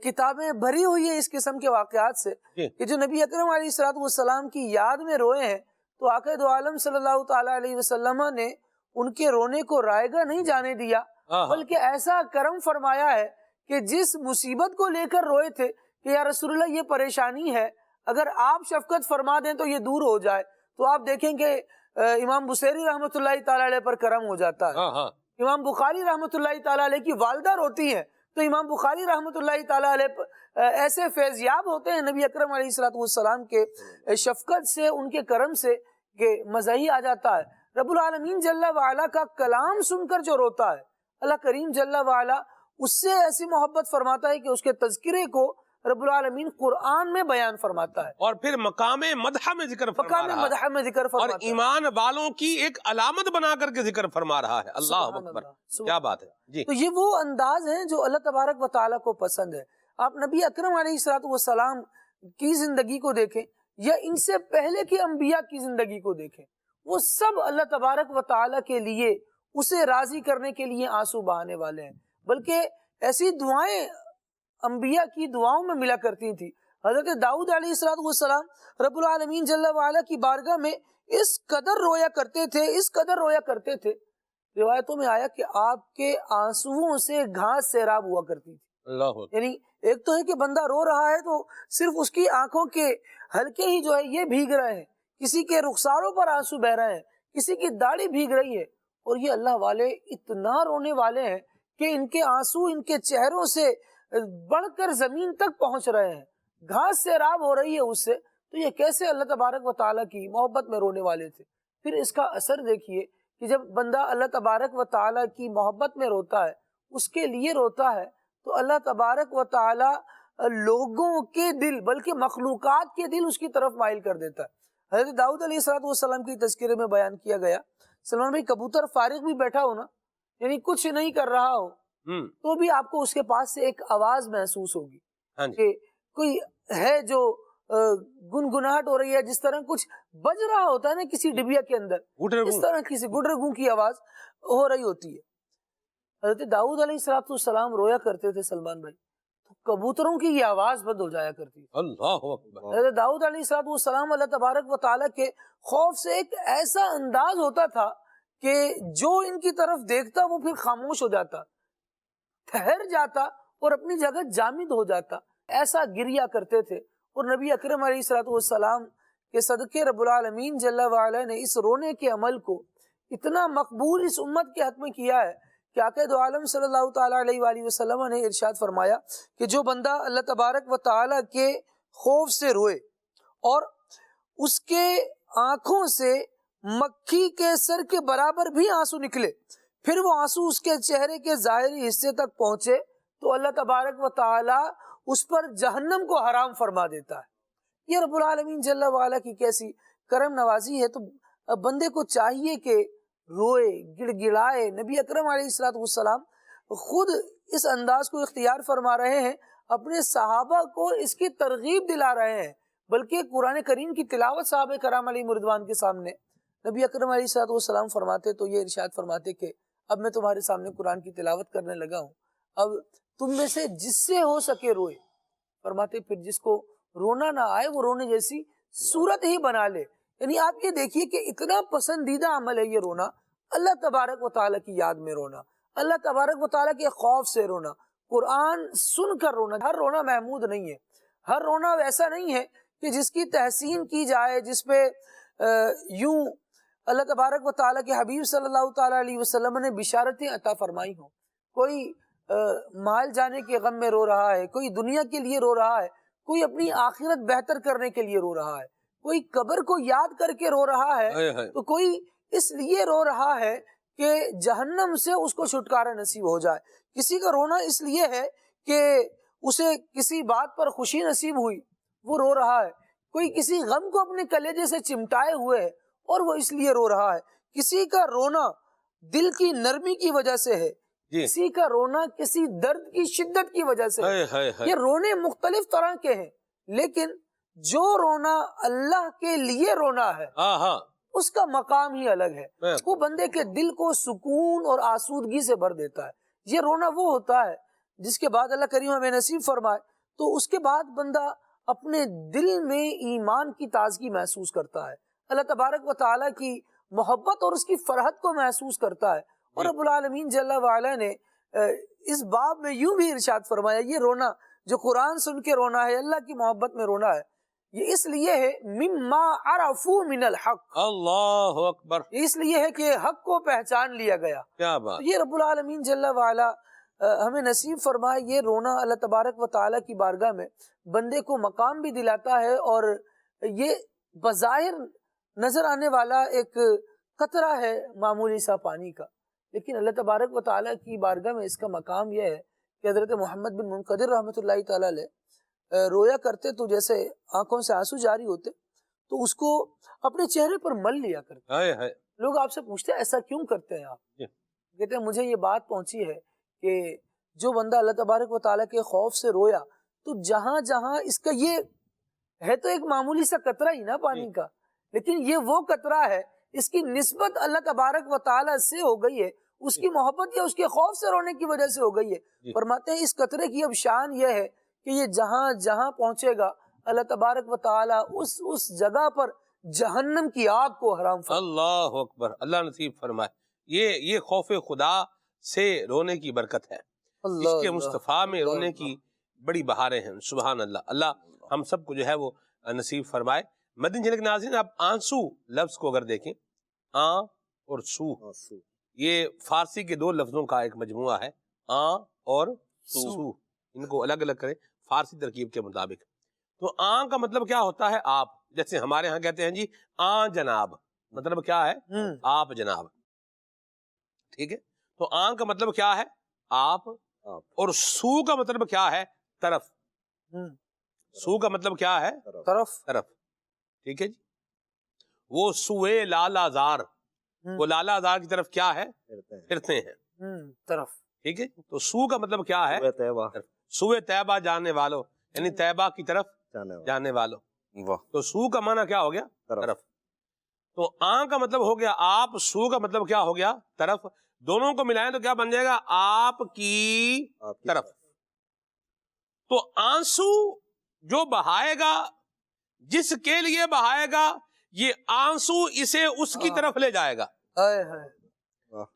کتابیں بھری ہوئی ہیں اس قسم کے واقعات سے کہ جو نبی اکرم علیہ الصلوۃ والسلام کی یاد میں روئے ہیں، تو آقا دو عالم صلی اللہ تعالی علیہ وسلم نے ان کے رونے کو رائگاں نہیں جانے دیا، بلکہ ایسا کرم فرمایا ہے کہ جس مصیبت کو لے کر روئے تھے کہ یا رسول اللہ یہ پریشانی ہے، اگر آپ شفقت فرما دیں تو یہ دور ہو جائے، تو آپ دیکھیں کہ امام بصیری رحمۃ اللہ تعالی علیہ پر کرم ہو جاتا ہے۔ امام بخاری رحمۃ اللہ تعالی علیہ کی والدہ روتی ہیں تو امام بخاری رحمۃ اللہ تعالی علیہ ایسے فیضیاب ہوتے ہیں نبی اکرم علیہ الصلوۃ والسلام کے شفقت سے، ان کے کرم سے، کہ مزہ ہی آ جاتا ہے۔ رب العالمین جل وعلا کا کلام سن کر جو روتا ہے، اللہ کریم جل وعلا اس سے ایسی محبت فرماتا ہے کہ اس کے تذکرے کو رب العالمین قرآن میں بیان فرماتا ہے، اور پھر مقام مدح میں ذکر فرما مقام رہا ہے، مدح میں ذکر اور فرماتا ہے۔ ایمان والوں کی ایک علامت بنا کر کے ذکر فرما رہا ہے۔ اللہ سبحان اکبر، اللہ، کیا بات ہے جی۔ تو یہ وہ انداز ہیں جو اللہ تبارک و تعالیٰ کو پسند ہے۔ آپ نبی اکرم علیہ الصلوۃ والسلام کی زندگی کو دیکھیں یا ان سے پہلے کی انبیاء کی زندگی کو دیکھیں، وہ سب اللہ تبارک و تعالیٰ کے لیے، اسے راضی کرنے کے لیے آنسو بہانے والے ہیں، بلکہ ایسی دعائیں انبیاء کی دعاؤں میں ملا کرتی تھی۔ حضرت داؤد علیہ الصلوۃ والسلام رب العالمین جل وعلا کی بارگاہ میں اس قدر رویا کرتے تھے، اس قدر رویا کرتے تھے، روایتوں میں آیا کہ آپ کے آنسوؤں سے گھاس سیراب ہوا کرتی تھی۔ اللہ یعنی ایک تو ہے کہ بندہ رو رہا ہے تو صرف اس کی آنکھوں کے ہلکے ہی جو ہے یہ بھیگ رہے ہیں، کسی کے رخساروں پر آنسو بہ رہے ہیں، کسی کی داڑھی بھیگ رہی ہے، اور یہ اللہ والے اتنا رونے والے ہیں کہ ان کے آنسو ان کے چہروں سے بڑھ کر زمین تک پہنچ رہے ہیں، گھاس سیراب ہو رہی ہے اس سے، تو یہ کیسے اللہ تبارک و تعالیٰ کی محبت میں رونے والے تھے۔ پھر اس کا اثر دیکھیے کہ جب بندہ اللہ تبارک و تعالیٰ کی محبت میں روتا ہے، اس کے لیے روتا ہے، تو اللہ تبارک و تعالیٰ لوگوں کے دل، بلکہ مخلوقات کے دل اس کی طرف مائل کر دیتا ہے۔ حضرت داؤد علیہ الصلوۃ والسلام کی تذکرے میں بیان کیا گیا، سلمان بھائی کبوتر فارغ بھی بیٹھا ہو نا، یعنی کچھ نہیں کر رہا ہو، تو بھی آپ کو اس کے پاس سے ایک آواز محسوس ہوگی کہ کوئی ہے جو گنگناہٹ ہو رہی ہے، جس طرح کچھ بج رہا ہوتا ہے نا کسی ڈبیا کے اندر، اس طرح کسی گڈرگوں کی آواز ہو رہی ہوتی ہے۔ حضرت داؤد علیہ الصلوۃ والسلام رویا کرتے تھے سلمان بھائی، تو کبوتروں کی یہ آواز بند ہو جایا کرتی ہے۔ اللہ اکبر۔ حضرت داؤد علیہ الصلوۃ والسلام اللہ تبارک و تعالیٰ کے خوف سے ایک ایسا انداز ہوتا تھا کہ جو ان کی طرف دیکھتا وہ پھر خاموش ہو جاتا، ٹھہر جاتا اور اپنی جگہ جامد ہو جاتا، ایسا گریا کرتے تھے۔ اور نبی اکرم علیہ الصلوۃ والسلام کے صدقے رب العالمین جل وعلا نے اس رونے کے عمل کو اتنا مقبول اس امت کے حق میں کیا ہے کہ آقا دو عالم صلی اللہ تعالیٰ علیہ وآلہ وسلم نے ارشاد فرمایا کہ جو بندہ اللہ تبارک و تعالیٰ کے خوف سے روئے اور اس کے آنکھوں سے مکھی کے سر کے برابر بھی آنسو نکلے، پھر وہ آنسو اس کے چہرے کے ظاہری حصے تک پہنچے، تو اللہ تبارک و تعالیٰ اس پر جہنم کو حرام فرما دیتا ہے۔ یہ رب العالمین جل وعلا کی کیسی کرم نوازی ہے۔ تو بندے کو چاہیے کہ روئے، گڑ گڑائے۔ نبی اکرم علیہ الصلوۃ والسلام خود اس انداز کو اختیار فرما رہے ہیں، اپنے صحابہ کو اس کی ترغیب دلا رہے ہیں، بلکہ قرآن کریم کی تلاوت صحابہ کرام علیہ رضوان کے سامنے نبی اکرم علیہ الصلوۃ والسلام فرماتے تو یہ ارشاد فرماتے کہ اب میں تمہارے سامنے قرآن کی تلاوت کرنے لگا ہوں، اب تم میں سے جس سے ہو سکے روئے۔ فرماتے پھر جس کو رونا نہ آئے وہ رونے جیسی صورت ہی بنا لے۔ یعنی آپ یہ دیکھیے کہ اتنا پسندیدہ عمل ہے یہ رونا، اللہ تبارک و تعالیٰ کی یاد میں رونا، اللہ تبارک و تعالیٰ کے خوف سے رونا، قرآن سن کر رونا۔ ہر رونا محمود نہیں ہے، ہر رونا ایسا نہیں ہے کہ جس کی تحسین کی جائے، جس پہ یوں اللہ تبارک و تعالیٰ کے حبیب صلی اللہ تعالیٰ علیہ وسلم نے بشارتیں عطا فرمائی ہوں. کوئی مال جانے کے غم میں رو رہا ہے، کوئی دنیا کے لیے رو رہا ہے، کوئی اپنی آخرت بہتر کرنے کے لیے رو رہا ہے، کوئی قبر کو یاد کر کے رو رہا ہے، تو کوئی اس لیے رو رہا ہے کہ جہنم سے اس کو چھٹکارا نصیب ہو جائے. کسی کا رونا اس لیے ہے کہ اسے کسی بات پر خوشی نصیب ہوئی، وہ رو رہا ہے. کوئی کسی غم کو اپنے کلیجے سے چمٹائے ہوئے ہے اور وہ اس لیے رو رہا ہے. کسی کا رونا دل کی نرمی کی وجہ سے ہے، کسی کا رونا کسی درد کی شدت کی وجہ سے. یہ رونے مختلف طرح کے ہیں، لیکن جو رونا اللہ کے لیے رونا ہے اس کا مقام ہی الگ ہے. وہ بندے کے دل کو سکون اور آسودگی سے بھر دیتا ہے. یہ رونا وہ ہوتا ہے جس کے بعد اللہ کریم ہمیں نصیب فرمائے تو اس کے بعد بندہ اپنے دل میں ایمان کی تازگی محسوس کرتا ہے، اللہ تبارک و تعالیٰ کی محبت اور اس کی فرحت کو محسوس کرتا ہے. اور رب العالمین جل وعلا نے اس باب میں یوں بھی ارشاد فرمایا، یہ رونا جو قرآن سن کے رونا ہے، اللہ کی محبت میں رونا ہے، یہ اس لیے ہے مما عرفوا من الحق. اللہ اکبر. اس لیے ہے کہ حق کو پہچان لیا گیا. کیا بات. یہ رب العالمین جل وعلا ہمیں نصیب فرمائے. یہ رونا اللہ تبارک و تعالیٰ کی بارگاہ میں بندے کو مقام بھی دلاتا ہے، اور یہ بظاہر نظر آنے والا ایک قطرہ ہے معمولی سا پانی کا، لیکن اللہ تبارک و تعالیٰ کی بارگاہ میں اس کا مقام یہ ہے کہ حضرت محمد بن منقدر رحمۃ اللہ تعالیٰ علیہ رویا کرتے تو جیسے آنکھوں سے آنسو جاری ہوتے تو اس کو اپنے چہرے پر مل لیا کرتے. لوگ آپ سے پوچھتے ہیں ایسا کیوں کرتے ہیں آپ؟ کہتے ہیں مجھے یہ بات پہنچی ہے کہ جو بندہ اللہ تبارک و تعالیٰ کے خوف سے رویا تو جہاں جہاں اس کا، یہ ہے تو ایک معمولی سا قطرہ ہی نا پانی کا، لیکن یہ وہ قطرہ ہے، اس کی نسبت اللہ تبارک و تعالیٰ سے ہو گئی ہے، اس کی محبت یا اس کے خوف سے رونے کی وجہ سے ہو گئی ہے. فرماتے ہیں اس قطرے کی اب شان یہ ہے کہ یہ جہاں جہاں پہنچے گا اللہ تبارک و تعالیٰ اس جگہ پر جہنم کی آگ کو حرام فرمائے. اللہ اکبر. اللہ نصیب فرمائے. یہ خوف خدا سے رونے کی برکت ہے، عشق مصطفیٰ میں رونے کی بڑی بہاریں ہیں. سبحان اللہ. اللہ ہم سب کو جو ہے وہ نصیب فرمائے. مدنی جھلک ناظرین، آپ آنسو لفظ کو اگر دیکھیں، آن اور سو، یہ فارسی کے دو لفظوں کا ایک مجموعہ ہے، آن اور سو. ان کو الگ الگ کریں فارسی ترکیب کے مطابق. تو آن کا مطلب کیا ہوتا ہے؟ آپ. جیسے ہمارے ہاں کہتے ہیں جی آن جناب، مطلب کیا ہے؟ آپ جناب. ٹھیک ہے. تو آن کا مطلب کیا ہے؟ آپ. اور سو کا مطلب کیا ہے؟ طرف. سو کا مطلب کیا ہے؟ طرف. ٹھیک ہے جی. وہ سوئے لالا زار، وہ لالا زار کی طرف کیا ہے؟ پھرتے ہیں طرف. ٹھیک ہے. تو سو کا مطلب کیا ہے؟ سوئے طیبہ جانے والوں، یعنی طیبہ کی طرف جانے والوں. تو سو کا معنی کیا ہو گیا؟ طرف. تو آن کا مطلب ہو گیا آپ، سو کا مطلب کیا ہو گیا؟ طرف. دونوں کو ملائیں تو کیا بن جائے گا؟ آپ کی طرف. تو آنسو جو بہائے گا، جس کے لیے بہائے گا، یہ آنسو اسے اس کی طرف لے جائے گا.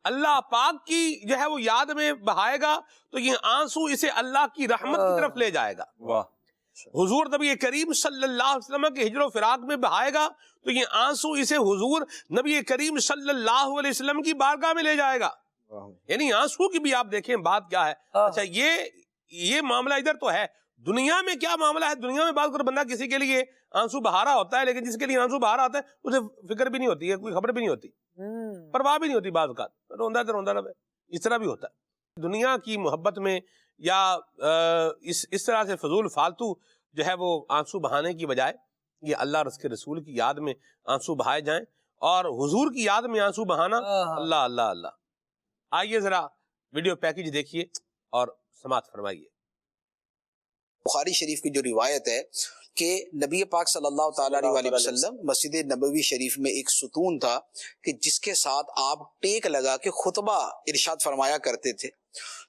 اللہ پاک کی جو ہے وہ یاد میں بہائے گا تو یہ آنسو اسے اللہ کی رحمت کی طرف لے جائے گا. حضور نبی کریم صلی اللہ علیہ وسلم کے ہجر و فراق میں بہائے گا تو یہ آنسو اسے حضور نبی کریم صلی اللہ علیہ وسلم کی بارگاہ میں لے جائے گا. یعنی آنسو کی بھی آپ دیکھیں بات کیا ہے. اچھا یہ معاملہ ادھر تو ہے، دنیا میں کیا معاملہ ہے؟ دنیا میں بات کر بندہ کسی کے لیے آنسو بہا رہا ہوتا ہے، لیکن جس کے لیے آنسو بہا رہا ہوتا ہے اسے فکر بھی نہیں ہوتی ہے، کوئی خبر بھی نہیں ہوتی، پرواہ بھی نہیں ہوتی، بعض اوقات روندا تو روندا رہے. اس طرح بھی ہوتا ہے دنیا کی محبت میں، یا اس طرح سے فضول فالتو جو ہے وہ آنسو بہانے کی بجائے یہ اللہ اور اس کے رسول کی یاد میں آنسو بہائے جائیں، اور حضور کی یاد میں آنسو بہانا. اللہ اللہ اللہ. آئیے ذرا ویڈیو پیکج دیکھیے اور سماعت فرمائیے. بخاری شریف کی جو روایت ہے کہ نبی پاک صلی اللہ تعالیٰ علیہ وسلم مسجد نبوی شریف میں ایک ستون تھا کہ جس کے ساتھ آپ ٹیک لگا کے خطبہ ارشاد فرمایا کرتے تھے.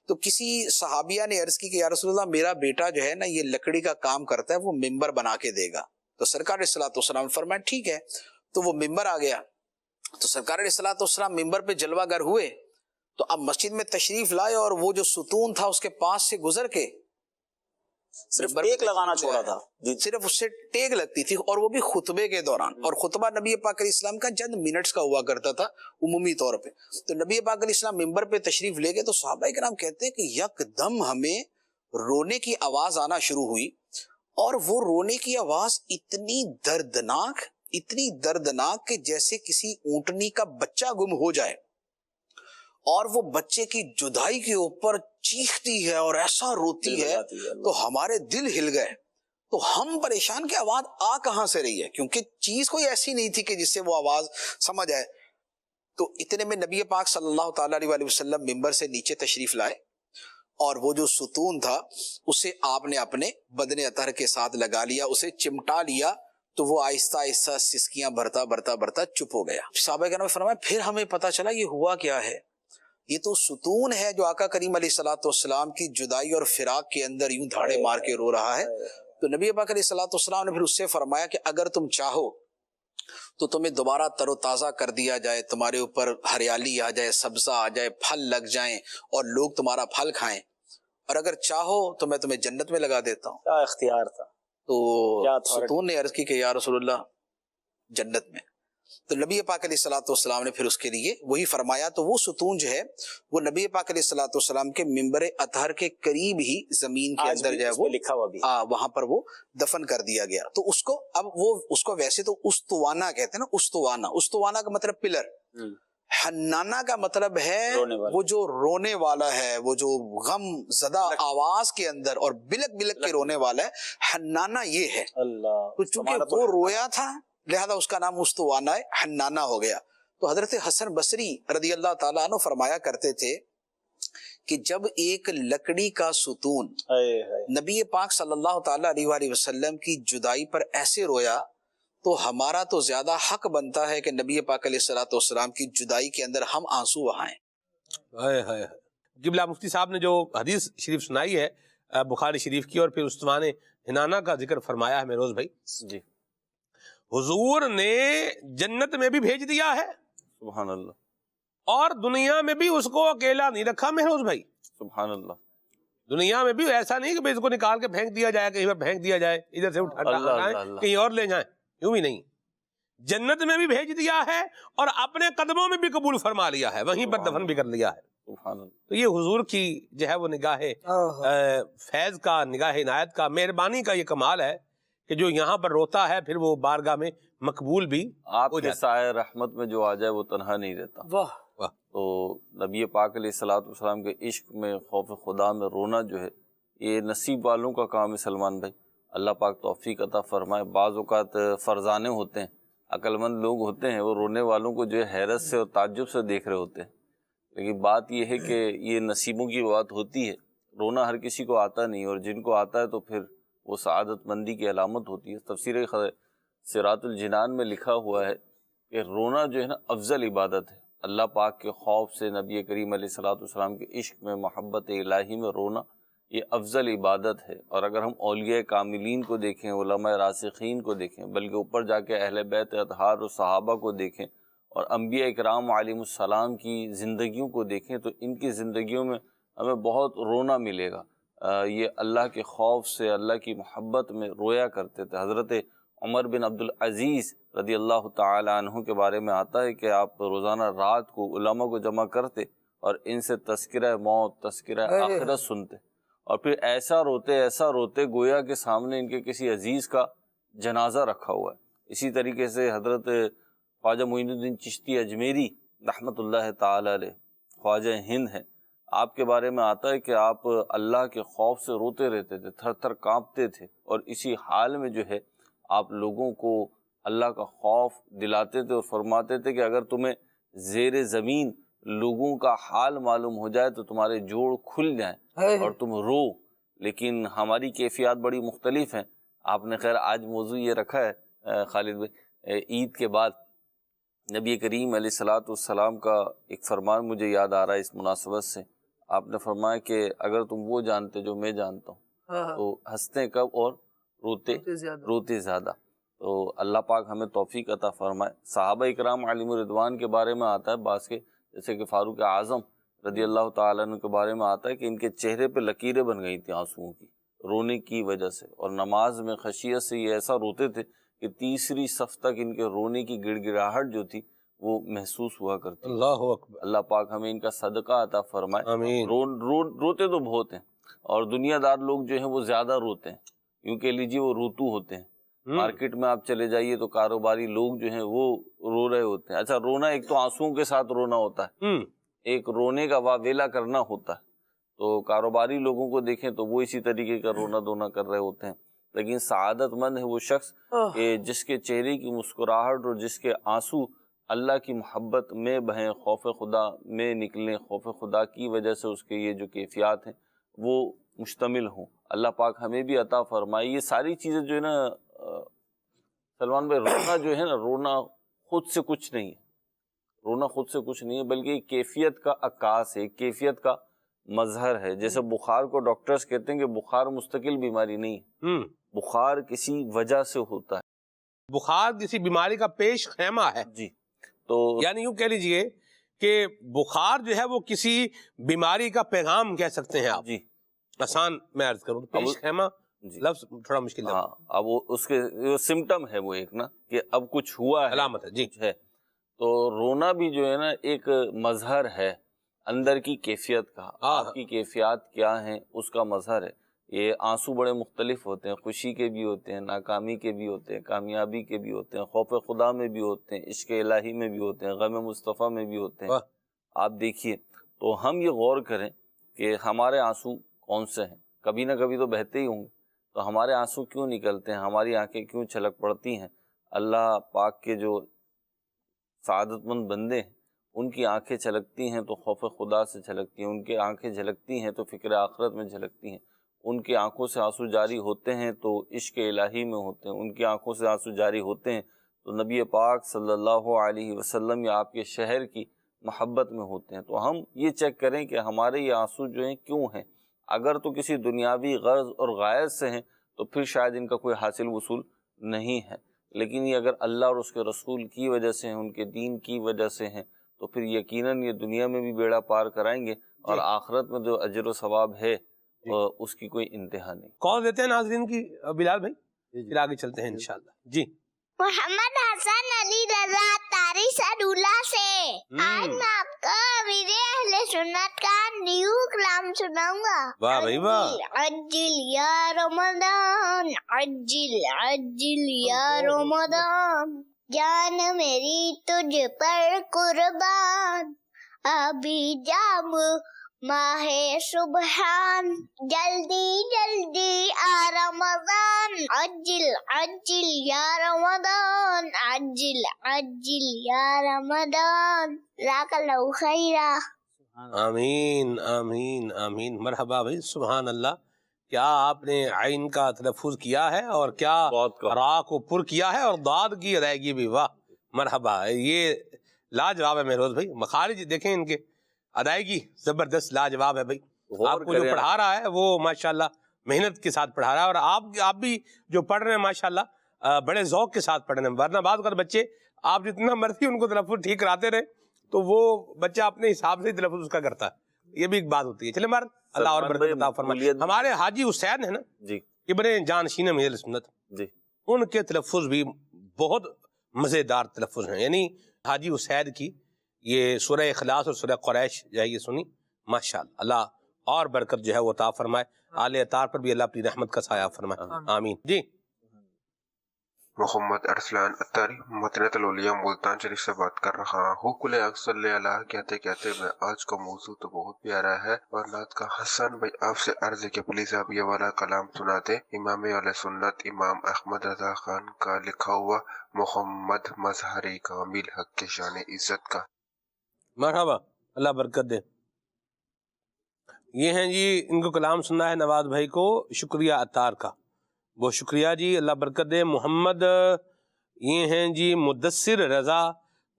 تو کسی صحابیہ نے عرض کی کہ یا رسول اللہ، میرا بیٹا جو ہے نا یہ لکڑی کا کام کرتا ہے، وہ ممبر بنا کے دے گا. تو سرکار علیہ الصلوۃ والسلام نے فرمایا ٹھیک ہے. تو وہ ممبر آ گیا. تو سرکار علیہ الصلوۃ والسلام ممبر پہ جلوہ گر ہوئے تو اب مسجد میں تشریف لائے اور وہ جو ستون تھا اس کے پاس سے گزر کے صرف ٹیک لگانا چھوڑا تھا جی، صرف اس سے ٹیک لگتی تھی، اور وہ بھی خطبے کے دوران. اور خطبہ نبی پاک علیہ السلام کا چند منٹس کا ہوا کرتا تھا عمومی طور پہ. تو نبی پاک علیہ السلام ممبر پہ تشریف لے گئے تو صحابہ کرام کہتے ہیں کہ یک دم ہمیں رونے کی آواز آنا شروع ہوئی، اور وہ رونے کی آواز اتنی دردناک کہ جیسے کسی اونٹنی کا بچہ گم ہو جائے اور وہ بچے کی جدائی کے اوپر چیختی ہے اور ایسا روتی ہے تو ہمارے دل ہل گئے. تو ہم پریشان کہ آواز آ کہاں سے رہی ہے، کیونکہ چیز کوئی ایسی نہیں تھی کہ جس سے وہ آواز سمجھ آئے. تو اتنے میں نبی پاک صلی اللہ تعالیٰ علیہ وسلم ممبر سے نیچے تشریف لائے، اور وہ جو ستون تھا اسے آپ نے اپنے بدن اطہر کے ساتھ لگا لیا، اسے چمٹا لیا، تو وہ آہستہ آہستہ سسکیاں بھرتا چپ ہو گیا. صحابہ کرام نے فرمایا پھر ہمیں پتا چلا یہ ہوا کیا ہے. یہ تو ستون ہے جو آقا کریم علیہ الصلوۃ والسلام کی جدائی اور فراق کے اندر یوں دھاڑے مار کے رو رہا ہے. تو نبی پاک علیہ الصلوۃ والسلام نے پھر اس سے فرمایا کہ اگر تم چاہو تو تمہیں دوبارہ تر و تازہ کر دیا جائے، تمہارے اوپر ہریالی آ جائے، سبزہ آ جائے، پھل لگ جائیں اور لوگ تمہارا پھل کھائیں، اور اگر چاہو تو میں تمہیں جنت میں لگا دیتا ہوں. کیا اختیار تھا. تو ستون نے عرض کی کہ یا رسول اللہ جنت میں. تو نبی پاک علیہ الصلوۃ والسلام نے پھر اس کے لیے وہی فرمایا. تو وہ ستون جو ہے وہ نبی پاک علیہ الصلوۃ والسلام کے ممبر اطہر کے قریب ہی زمین کے اندر جو ہے وہ لکھا ہوا بھی وہاں پر وہ دفن کر دیا گیا. تو اس کو اب وہ اس کو ویسے تو استوانا کہتے ہیں نا، استوانا کا مطلب پلر، حنانا کا مطلب ہے وہ جو رونے والا ہے، وہ جو غم زدہ آواز کے اندر اور بلک بلک کے رونے والا ہے، حنانا یہ ہے. اللہ. تو چونکہ وہ رویا تھا لہذا اس کا نام استوانا حنانا ہو گیا. تو حضرت حسن بصری رضی اللہ تعالیٰ عنہ فرمایا کرتے تھے کہ جب ایک لکڑی کا ستون نبی پاک صلی اللہ تعالیٰ علیہ وآلہ وسلم کی جدائی پر ایسے رویا تو ہمارا تو زیادہ حق بنتا ہے کہ نبی پاک علیہ الصلوۃ والسلام کی جدائی کے اندر ہم آنسو بہائیں. قبلہ مفتی صاحب نے جو حدیث شریف سنائی ہے بخاری شریف کی، اور پھر استوان حنانا کا ذکر فرمایا ہے مہروز بھائی جی، حضور نے جنت میں بھی بھیج دیا ہے، سبحان اللہ، اور دنیا میں بھی اس کو اکیلا نہیں رکھا مہروز بھائی. سبحان اللہ. دنیا میں بھی ایسا نہیں کہ اس کو نکال کے پھینک دیا جائے، کہیں پر پھینک دیا جائے، ادھر سے اٹھائیں کہیں اور لے جائیں، یوں بھی نہیں. جنت میں بھی بھیج دیا ہے اور اپنے قدموں میں بھی قبول فرما لیا ہے، وہیں پر دفن بھی کر لیا ہے. تو یہ حضور کی جو ہے وہ نگاہ فیض کا، نگاہ عنایت کا، مہربانی کا یہ کمال ہے کہ جو یہاں پر روتا ہے پھر وہ بارگاہ میں مقبول بھی آپ کے سائے رحمت میں جو آ جائے وہ تنہا نہیں رہتا. واہ. تو نبی پاک علیہ الصلوۃ والسلام کے عشق میں، خوف خدا میں رونا جو ہے یہ نصیب والوں کا کام ہے. سلمان بھائی اللہ پاک توفیق عطا فرمائے. بعض اوقات فرزانے ہوتے ہیں، عقل مند لوگ ہوتے ہیں، وہ رونے والوں کو جو ہے حیرت سے اور تعجب سے دیکھ رہے ہوتے ہیں. لیکن بات یہ ہے کہ یہ نصیبوں کی بات ہوتی ہے. رونا ہر کسی کو آتا نہیں، اور جن کو آتا ہے تو پھر وہ سعادت مندی کی علامت ہوتی ہے. تفسیر صراط الجنان میں لکھا ہوا ہے کہ رونا جو ہے نا افضل عبادت ہے. اللہ پاک کے خوف سے، نبی کریم علیہ الصلوۃ والسلام کے عشق میں، محبت الہی میں رونا یہ افضل عبادت ہے. اور اگر ہم اولیاء کاملین کو دیکھیں، علماء راسخین کو دیکھیں، بلکہ اوپر جا کے اہل بیت اطہار و صحابہ کو دیکھیں، اور انبیاء اکرام علیہم السلام کی زندگیوں کو دیکھیں، تو ان کی زندگیوں میں ہمیں بہت رونا ملے گا. یہ اللہ کے خوف سے، اللہ کی محبت میں رویا کرتے تھے. حضرت عمر بن عبدالعزیز رضی اللہ تعالی عنہ کے بارے میں آتا ہے کہ آپ روزانہ رات کو علماء کو جمع کرتے اور ان سے تذکرہ موت، تذکرہ آخرت سنتے، اور پھر ایسا روتے گویا کہ سامنے ان کے کسی عزیز کا جنازہ رکھا ہوا ہے. اسی طریقے سے حضرت خواجہ معین الدین چشتی اجمیری رحمۃ اللہ تعالی علیہ، خواجہ ہند ہیں، آپ کے بارے میں آتا ہے کہ آپ اللہ کے خوف سے روتے رہتے تھے، تھر تھر کانپتے تھے، اور اسی حال میں جو ہے آپ لوگوں کو اللہ کا خوف دلاتے تھے اور فرماتے تھے کہ اگر تمہیں زیر زمین لوگوں کا حال معلوم ہو جائے تو تمہارے جوڑ کھل جائیں اور تم رو. لیکن ہماری کیفیات بڑی مختلف ہیں. آپ نے خیر آج موضوع یہ رکھا ہے خالد بھائی، عید کے بعد نبی کریم علیہ الصلوۃ والسلام کا ایک فرمان مجھے یاد آ رہا ہے اس مناسبت سے. آپ نے فرمایا کہ اگر تم وہ جانتے جو میں جانتا ہوں تو ہنستے کب اور روتے زیادہ. تو اللہ پاک ہمیں توفیق عطا فرمائے. صحابہ اکرام علیہم الرضوان کے بارے میں آتا ہے بعض کے، جیسے کہ فاروق اعظم رضی اللہ تعالیٰ عنہ کے بارے میں آتا ہے کہ ان کے چہرے پہ لکیریں بن گئی تھیں آنسوؤں کی. رونے کی وجہ سے، اور نماز میں خشیت سے یہ ایسا روتے تھے کہ تیسری صف تک ان کے رونے کی گڑ گڑاہٹ جو تھی وہ محسوس ہوا کرتی۔ اللہ اکبر، اللہ پاک ہمیں ان کا صدقہ عطا فرمائے۔ آمین۔ روتے تو بہت ہیں، اور دنیا دار لوگ جو ہیں وہ زیادہ روتے ہیں، کیونکہ لیجیے وہ روتو ہوتے ہیں۔ مارکیٹ میں آپ چلے جائیے تو کاروباری لوگ جو ہیں وہ رو رہے ہوتے ہیں۔ اچھا، رونا ایک تو آنسوؤں کے ساتھ رونا ہوتا ہے، ایک رونے کا واویلا کرنا ہوتا ہے، تو کاروباری لوگوں کو دیکھیں تو وہ اسی طریقے کا رونا دھونا کر رہے ہوتے ہیں۔ لیکن سعادت مند ہے وہ شخص کہ جس کے چہرے کی مسکراہٹ اور جس کے آنسو اللہ کی محبت میں بہیں، خوف خدا میں نکلیں، خوف خدا کی وجہ سے اس کے یہ جو کیفیات ہیں وہ مشتمل ہوں۔ اللہ پاک ہمیں بھی عطا فرمائے۔ یہ ساری چیزیں جو ہے نا سلمان بھائی، رونا جو ہے نا، رونا خود سے کچھ نہیں ہے، رونا خود سے کچھ نہیں ہے، بلکہ ایک کیفیت کا عکاس ہے، ایک کیفیت کا مظہر ہے۔ جیسے بخار کو ڈاکٹرز کہتے ہیں کہ بخار مستقل بیماری نہیں ہے، بخار کسی وجہ سے ہوتا ہے، بخار کسی بیماری کا پیش خیمہ ہے۔ جی، تو یعنی یوں کہہ لیجئے کہ بخار جو ہے وہ کسی بیماری کا پیغام کہہ سکتے ہیں آپ۔ جی، آسان میں عرض کروں، پیش خیمہ جی، لفظ تھوڑا مشکل ہے۔ ہاں، اب وہ اس کے سمٹم ہے، وہ ایک نا کہ اب کچھ ہوا ہے، علامت ہے، جی۔ کچھ ہے۔ تو رونا بھی جو ہے نا ایک مظہر ہے اندر کی کیفیت کا، آپ کی کیفیات کیا ہیں اس کا مظہر ہے۔ یہ آنسو بڑے مختلف ہوتے ہیں، خوشی کے بھی ہوتے ہیں، ناکامی کے بھی ہوتے ہیں، کامیابی کے بھی ہوتے ہیں، خوف خدا میں بھی ہوتے ہیں، عشق الہی میں بھی ہوتے ہیں، غم مصطفیٰ میں بھی ہوتے ہیں۔ آپ دیکھیے، تو ہم یہ غور کریں کہ ہمارے آنسو کون سے ہیں، کبھی نہ کبھی تو بہتے ہی ہوں گے، تو ہمارے آنسو کیوں نکلتے ہیں، ہماری آنکھیں کیوں چھلک پڑتی ہیں؟ اللہ پاک کے جو سعادت مند بندے ہیں ان کی آنکھیں چھلکتی ہیں تو خوف خدا سے چھلکتی ہیں، ان کی آنکھیں جھلکتی ہیں تو فکر آخرت میں جھلکتی ہیں، ان کی آنکھوں سے آنسو جاری ہوتے ہیں تو عشق الہی میں ہوتے ہیں، ان کی آنکھوں سے آنسو جاری ہوتے ہیں تو نبی پاک صلی اللہ علیہ وسلم یا آپ کے شہر کی محبت میں ہوتے ہیں۔ تو ہم یہ چیک کریں کہ ہمارے یہ آنسو جو ہیں کیوں ہیں۔ اگر تو کسی دنیاوی غرض اور غائز سے ہیں تو پھر شاید ان کا کوئی حاصل وصول نہیں ہے، لیکن یہ اگر اللہ اور اس کے رسول کی وجہ سے ہیں، ان کے دین کی وجہ سے ہیں، تو پھر یقیناً یہ دنیا میں بھی بیڑا پار کرائیں گے، اور آخرت میں جو اجر و ثواب ہے اس کی کوئی انتہا نہیں۔ کال دیتے ہیں ناظرین کی بلال بھائی، پھر آگے چلتے ہیں انشاءاللہ۔ جی، محمد حسن علی رضا تاری سدولہ سے آج میں آپ کو امیر اہل سنت کا نیو کلام سناؤں گا۔ واہ بھائی واہ، عجل یا رمضان، عجل عجل یا رمضان، جان میری تجھ پر قربان، ابھی جام ماہ سبحان، جلدی جلدی آ رمضان، عجل عجل یا رمضان، عجل عجل یا رمضان، جزاک اللہ خیرا۔ آمین آمین آمین، مرحبا بھائی، سبحان اللہ۔ کیا آپ نے عین کا تلفظ کیا ہے اور کیا را کو پر کیا ہے، اور داد کی ادائیگی بھی، واہ مرحبا۔ یہ لاجواب ہے مہروز بھائی، مخارج دیکھیں ان کے، ادائیگی زبردست لاجواب ہے بھائی۔ آپ کو جو پڑھا رہا ہے وہ ماشاءاللہ محنت کے ساتھ پڑھا رہا ہے، اور آپ بھی جو پڑھ رہے ہیں ماشاءاللہ بڑے ذوق کے ساتھ پڑھ رہے ہیں، ورنہ بعض اوقات بچے آپ جتنا مرضی ان کو تلفظ ٹھیک کراتے رہے تو وہ بچہ اپنے حساب سے تلفظ اس کا کرتا ہے، یہ بھی ایک بات ہوتی ہے۔ چلے مار اللہ اور برکت عطا فرمائے۔ ہمارے حاجی حسین ہے نا جی، ابن جانشین اہل سنت، جی، ان کے تلفظ بھی بہت مزیدار تلفظ ہیں، یعنی حاجی حسین کی یہ سورہ اخلاص اور سورہ قریش جو ہے یہ سنی، ماشاءاللہ اللہ اور برکت جو ہے وہ عطا فرمائے، آل اطہار پر بھی اللہ اپنی رحمت کا سایہ فرمائے، آمین۔ جی، محمد ارسلان اتاری مدینۃ الاولیاء ملتان شریف سے بات کر رہا ہوں۔ کل صلی اللہ کہتے کہتے میں آج کا موضوع تو بہت پیارا ہے، اور نعت کا حسن بھائی آپ سے عرض ہے کہ پلیز آپ یہ والا کلام سنا دیں، امام اہل سنت امام احمد رضا خان کا لکھا ہوا محمد مظہر کامل حق کے شان عزت کا۔ مرحبا، اللہ برکت دے۔ یہ ہیں جی، ان کو کلام سننا ہے نواز بھائی کو، شکریہ اتار کا، بہت شکریہ جی، اللہ برکت دے۔ محمد یہ ہیں جی مدثر رضا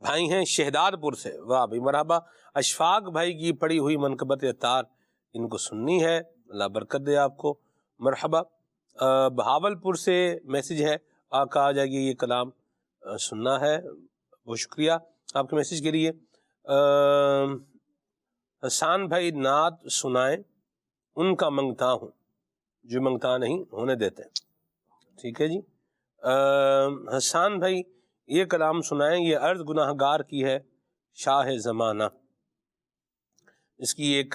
بھائی ہیں شہداد پور سے، واہ بھائی مرحبا۔ اشفاق بھائی کی پڑھی ہوئی منقبت اتار ان کو سننی ہے، اللہ برکت دے آپ کو، مرحبا۔ بہاول پور سے میسج ہے، آقا آ جائیے، یہ کلام سننا ہے، بہت شکریہ آپ کے میسج کے لیے۔ حسان بھائی نعت سنائیں، ان کا منگتا ہوں، جو منگتا نہیں ہونے دیتے. ٹھیک ہے جی. حسان بھائی یہ کلام سنائیں. یہ عرض گناہ گار کی ہے شاہ زمانہ. اس کی ایک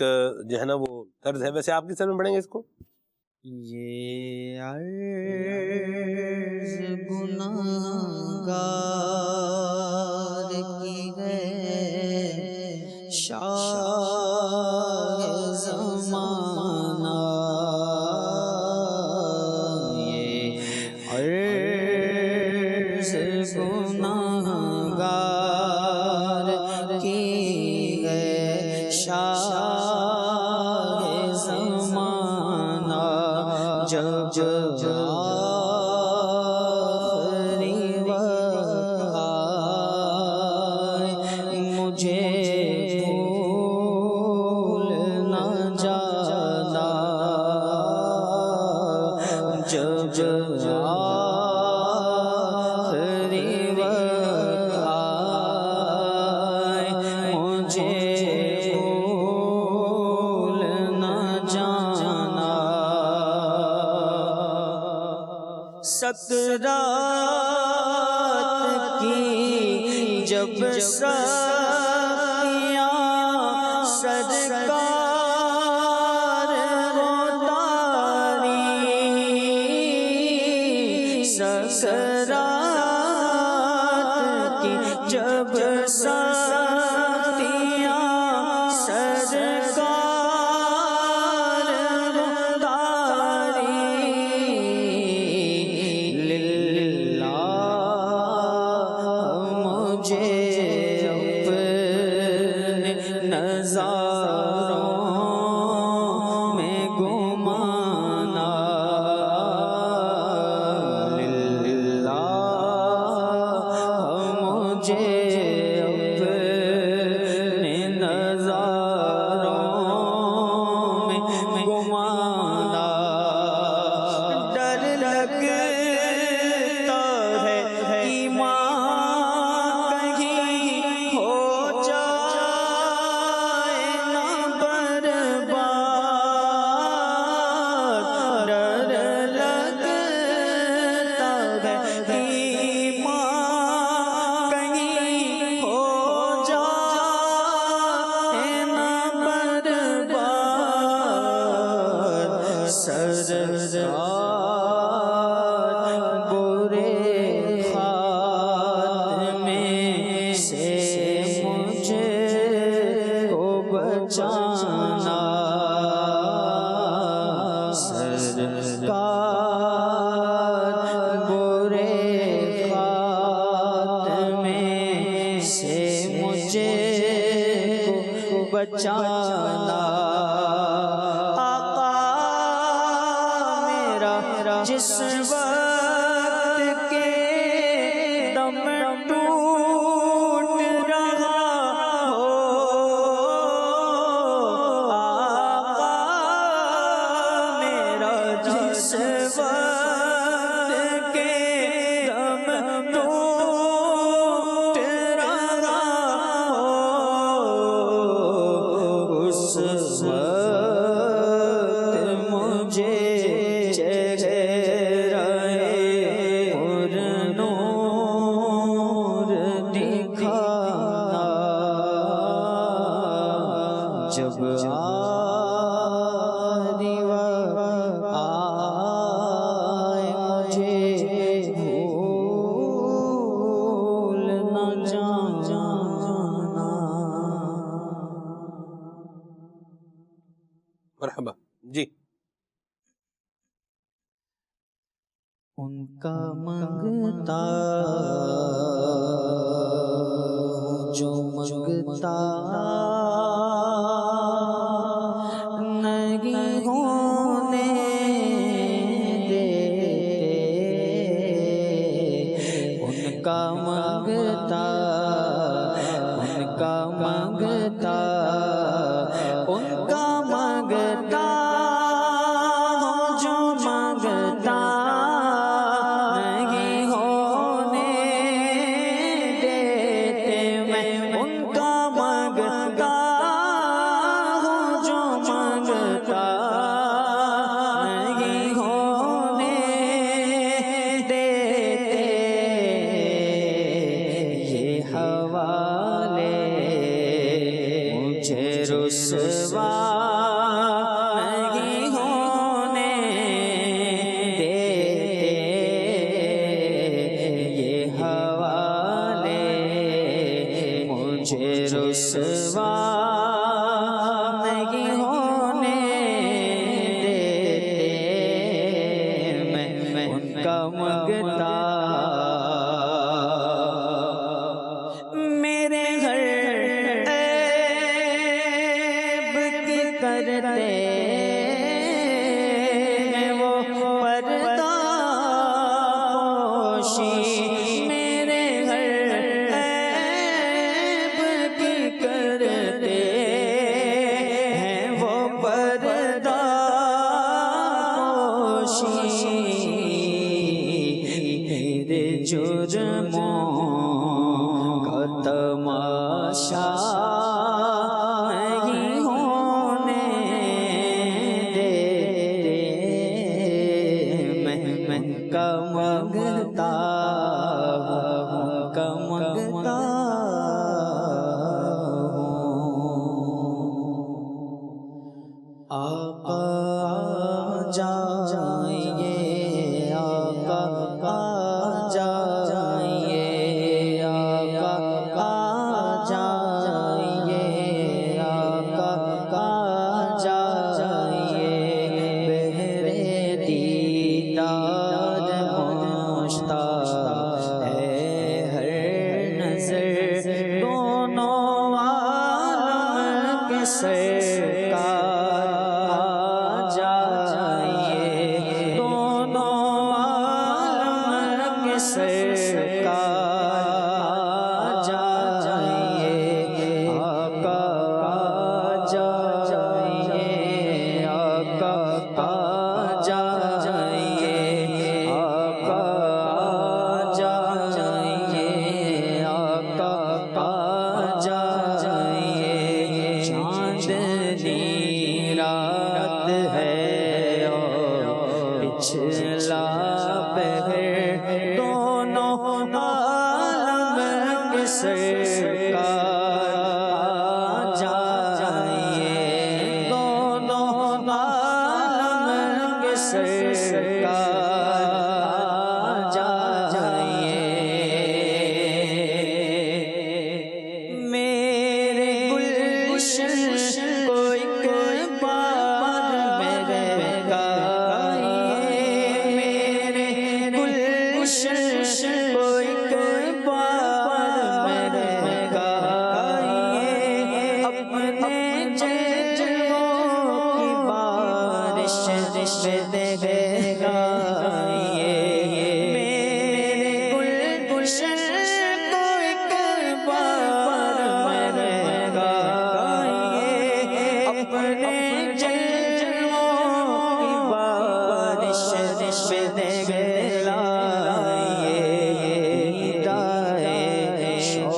جو ہے نا وہ طرز ہے. ویسے آپ کس طرح میں پڑھیں گے اس کو؟ یہ عرض گناہ گار کی ہے شاہ زمانہ. یہ عرض گناہ گار کی ہے شاہ زمانہ. جب آخری وقت آئے مجھے بھول نہ جانا. جب آخری وقت آئے مجھے بھول نہ جانا. سکرات کی جب سختیاں سرکار اتاری. سکرات کی جب سختیاں سرکار اتاری. مجھے اپنے نظاروں میں گمانا. للہ مجھے اپنے نظاروں میں گمانا. ڈر لگتا ہے ایمان کہیں ہو جائے نہ برباد. ڈر لگتا ہے ایمان کہیں ہو جائے نہ برباد. سرکار برے خاتمے سے مجھے کو بچانا. سرکار برے خاتمے سے مجھے کو بچانا. آقا میرا جس وقت کے دم ٹوٹ رہا ہو. آقا میرا جس وقت کے دم ٹوٹ رہا ہو اس وقت مجھے چہرہ پر نور دکھانا. جب آخری وقت آئے مجھے بھول نہ جانا. مرحبا جی. ان کا منگتا جو منگتا نہیں ہونے دیتے. ان کا منگتا ان کا منگتا ان کا منگتا جو منگتا نہیں ہونے دیتے. میں ان کا منگتا ہوں جو منگتا نہیں مجھے رسوا نہیں ہونے دیتے یہ حوالے، مجھے رسوا نہیں ہونے دیتے، میں ان کا منگتا میرے گھر عیب کی کرتے ہیں وہ پردہ پوشی، میرے گھر عیب کی کرتے ہیں وہ پردہ پوشی، میرے جرموں تماشا نہیں ہونے دیتے، میں کا منگتا ہوں، کا منگتا ہوں، آقا جائیے، آقا جائیے، سرکار آ جائیے، دونوں عالم کے سرکار آ جائیے، آقا آ جائیے، آقا آ جائیے، آقا آ جائیے، آقا آ جائیے، چاندنی رات ہے اور پچھلا پہر، دونوں عالم کے سرکار آ جائیے، دونوں عالم کے سرکار آ جائیے، میرے گلشن کو ایک بار میرے گائیے، میرے گلشن کو ایک بار میرے گائیے، اپنے جلووں کی بارش دے گائیے، میرے گلشن کو ایک بار میرے گائیے، اپنے جلووں کی بارش دے لائیے، دائے شوق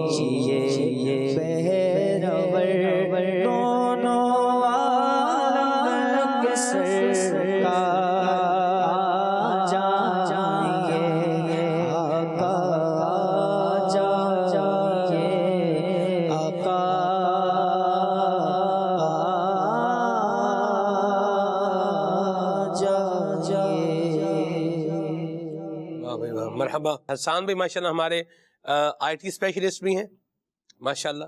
کیجیے بہرور، دونوں عالم کے سرکار آ جائیے، آقا آ جائیے، آقا آ جائیے۔ واہ بھائی واہ، مرحبا۔ حسان بھائی ماشاءاللہ ہمارے آئی ٹی اسپیشلسٹ بھی ہیں ماشاءاللہ،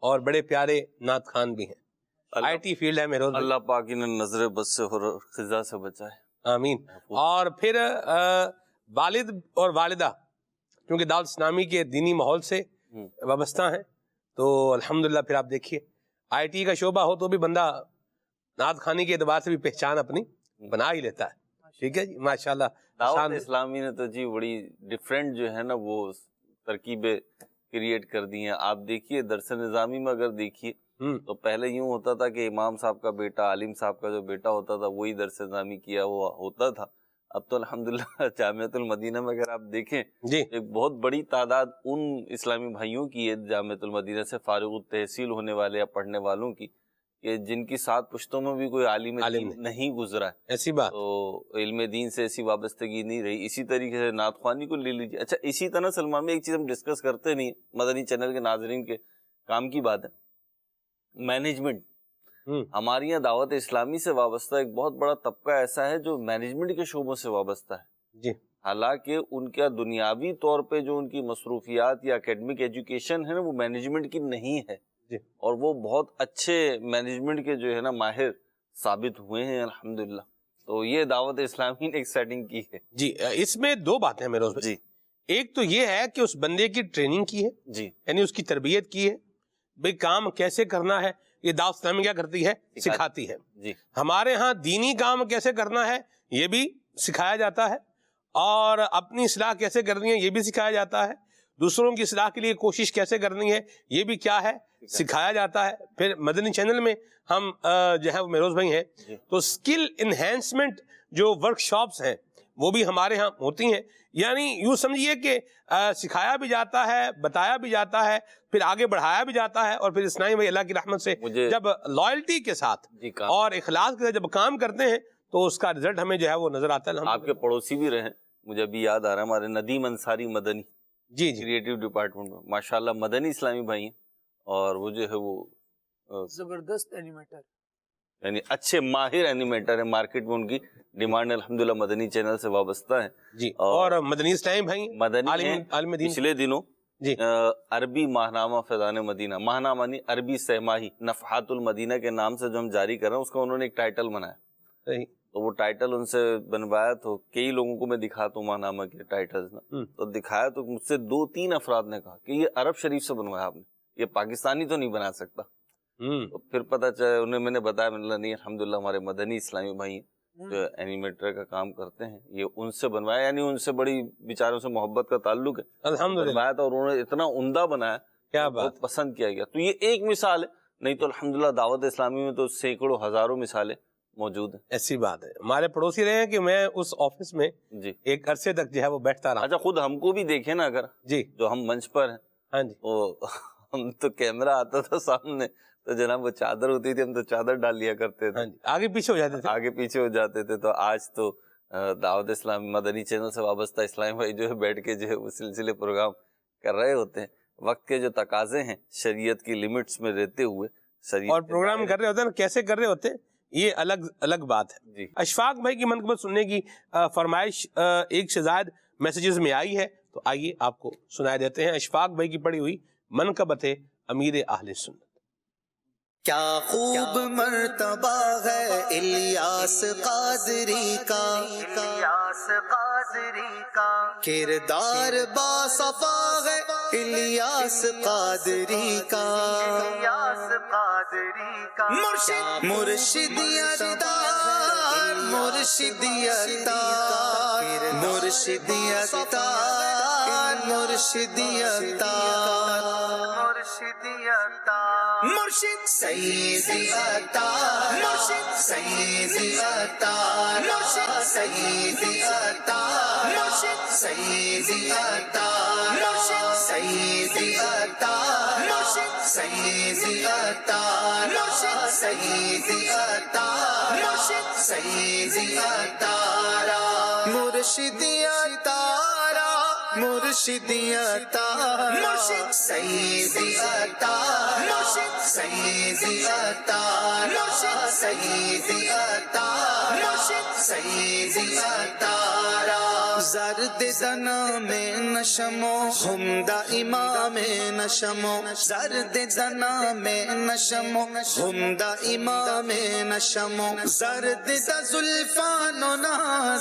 اور بڑے پیارے نعت خان بھی ہیں، آئی ٹی فیلڈ ہے مہروز بھائی۔ اللہ پاک انہیں نظر بد سے اور خزا سے بچائے، آمین۔ اور پھر والد اور والدہ کیونکہ دعوت اسلامی کے دینی ماحول سے وابستہ ہیں، تو الحمدللہ پھر آپ دیکھیے آئی ٹی کا شعبہ ہو تو بھی بندہ نعت خوانی کے اعتبار سے بھی پہچان اپنی بنا ہی لیتا ہے، ٹھیک ہے جی، ماشاءاللہ۔ دعوت اسلامی نے تو جی بڑی ڈیفرنٹ جو ہے نا وہ ترکیبیں کریٹ کر دی ہیں۔ آپ دیکھیے درس نظامی میں اگر دیکھیے تو پہلے یوں ہوتا تھا کہ امام صاحب کا بیٹا، عالم صاحب کا جو بیٹا ہوتا تھا وہی درس نظامی کیا ہوا ہوتا تھا۔ اب تو الحمدللہ جامعۃ المدینہ میں اگر آپ دیکھیں جی ایک بہت بڑی تعداد ان اسلامی بھائیوں کی ہے جامعۃ المدینہ سے فارغ التحصیل ہونے والے یا پڑھنے والوں کی کہ جن کی 7 پشتوں میں بھی کوئی عالم دین نہیں گزرا ہے، ایسی بات تو علم دین سے ایسی وابستگی نہیں رہی. اسی طریقے سے نعت خوانی کو لے لیجیے. اچھا اسی طرح سلمان میں ایک چیز ہم ڈسکس کرتے نہیں، مدنی چینل کے ناظرین کے کام کی بات ہے، مینجمنٹ. ہمارے یہاں دعوت اسلامی سے وابستہ ایک بہت بڑا طبقہ ایسا ہے جو مینجمنٹ کے شعبوں سے وابستہ ہے. جی. حالانکہ ان کا دنیاوی طور پہ جو ان کی مصروفیات یا اکیڈمک ایجوکیشن ہے نا وہ مینجمنٹ کی نہیں ہے. جی. اور وہ بہت اچھے مینجمنٹ کے جو ہے نا ماہر ثابت ہوئے ہیں الحمدللہ. تو یہ دعوت اسلامی نے ایک سیٹنگ کی ہے. جی. اس میں 2 باتیں ہیں میرے. جی. ایک تو یہ ہے کہ اس بندے کی ٹریننگ کی ہے، جی، یعنی اس کی تربیت کی ہے، بھئی کام کیسے کرنا ہے. یہ دعوت اسلامی کیا کرتی ہے؟ سکھاتی ہے. جی. ہمارے ہاں دینی کام کیسے کرنا ہے یہ بھی سکھایا جاتا ہے، اور اپنی اصلاح کیسے کرنی ہے یہ بھی سکھایا جاتا ہے. دوسروں کی اصلاح کے لیے کوشش کیسے کرنی ہے یہ بھی کیا ہے؟ سکھایا جاتا ہے. پھر مدنی چینل میں ہم جو ہے میروز بھائی ہیں، تو سکل انہینسمنٹ جو ورک شاپس ہیں وہ بھی ہمارے ہاں ہوتی ہیں. یعنی یوں سمجھیے کہ سکھایا بھی جاتا ہے، بتایا بھی جاتا ہے، پھر آگے بڑھایا بھی جاتا ہے. اور پھر اسنائی بھائی اللہ کی رحمت سے جب لائلٹی کے ساتھ اور اخلاص کے ساتھ جب کام کرتے ہیں تو اس کا رزلٹ ہمیں جو ہے وہ نظر آتا ہے. آپ کے پڑوسی بھی رہے، مجھے ابھی یاد آ رہا ہے ہمارے ندیم انصاری مدنی، جی کریٹیو ڈپارٹمنٹ میں ماشاءاللہ مدنی اسلامی بھائی ہیں، اور وہ جو ہے وہ زبردست اینیمیٹر، یعنی اچھے ماہر اینیمیٹر ہیں. مارکیٹ میں ان کی ڈیمانڈ الحمدللہ مدنی چینل سے وابستہ ہیں. جی. اور مدنی اسلامی بھائی مدنی عالم دین. پچھلے دنوں جی عربی ماہنامہ فیضان مدینہ، ماہنامہ نہیں عربی سہ ماہی نفحات المدینہ کے نام سے جو ہم جاری کر رہے ہیں، اس کا انہوں نے ایک ٹائٹل بنایا. صحیح. تو وہ ٹائٹل ان سے بنوایا، تو کئی لوگوں کو میں دکھاتا ہوں ماہنامہ کے ٹائٹلز نا، تو دکھایا تو مجھ سے 2-3 افراد نے کہا کہ یہ عرب شریف سے بنوایا آپ نے، یہ پاکستانی تو نہیں بنا سکتا. تو پھر پتہ چلا انہیں میں نے بتایا میں نے نہیں الحمدللہ ہمارے مدنی اسلامی بھائی ہیں جو اینیمیٹر کا کام کرتے ہیں، یہ ان سے بنوایا، یعنی ان سے بڑی بیچاروں سے محبت کا تعلق ہے. الحمدللہ بنوایا تھا اور انہوں نے اتنا عمدہ بنایا، کیا بہت پسند کیا گیا. تو یہ ایک مثال ہے، نہیں تو الحمدللہ دعوت اسلامی میں تو سینکڑوں ہزاروں مثالیں موجود ہیں. ایسی بات ہے. ہمارے پڑوسی رہے ہیں کہ میں اس آفس میں جی ایک عرصے تک جو ہے وہ بیٹھتا رہا. اچھا خود ہم کو بھی دیکھیں نا، اگر جی جو ہم منچ پر ہیں، ہاں جی، وہ ہم تو کیمرہ آتا تھا سامنے تو جناب وہ چادر ہوتی تھی، ہم تو چادر ڈال لیا کرتے تھے، آگے پیچھے ہو جاتے تھے، آگے پیچھے ہو جاتے تھے. تو آج تو دعوت اسلامی مدنی چینل سے وابستہ اسلام بھائی جو ہے بیٹھ کے جو ہے وہ سلسلے پروگرام کر رہے ہوتے ہیں. وقت کے جو تقاضے ہیں شریعت کی لیمٹس میں رہتے ہوئے شریعت اور پروگرام کر رہے ہوتے ہیں، کیسے کر رہے ہوتے ہیں یہ الگ بات ہے. جی. اشفاق بھائی کی منقبت سننے کی فرمائش 1 سے زائد میسیجز میں آئی ہے، تو آئیے آپ کو سنائے دیتے ہیں اشفاق بھائی کی پڑھی ہوئی منقبت امیر اہل سنت. کیا خوب مرتبہ ہے الیاس قادری کا، کردار باصفا ہے الیاس قادری کا، مرشدیت دار مرشدیت دار مرشدیت دار مرشدیت دار مرشد سیدی عطار مرشد سیدی عطار مرشد سیدی عطار مرشد سیدی عطار مرشد سیدی عطار مرشد سیدی عطار مرشد سیدی عطار مرشد سیدی عطار مرشدی عطار مرشدی عطار مرشد سیدی عطار مرشد سیدی عطار مرشد سیدی عطار مرشد سیدی عطار زرد زنا میں نشمو حمدہ امام نشمو زرد زنا میں نشمو حمدہ امام نشمو زرد دا زلفاننا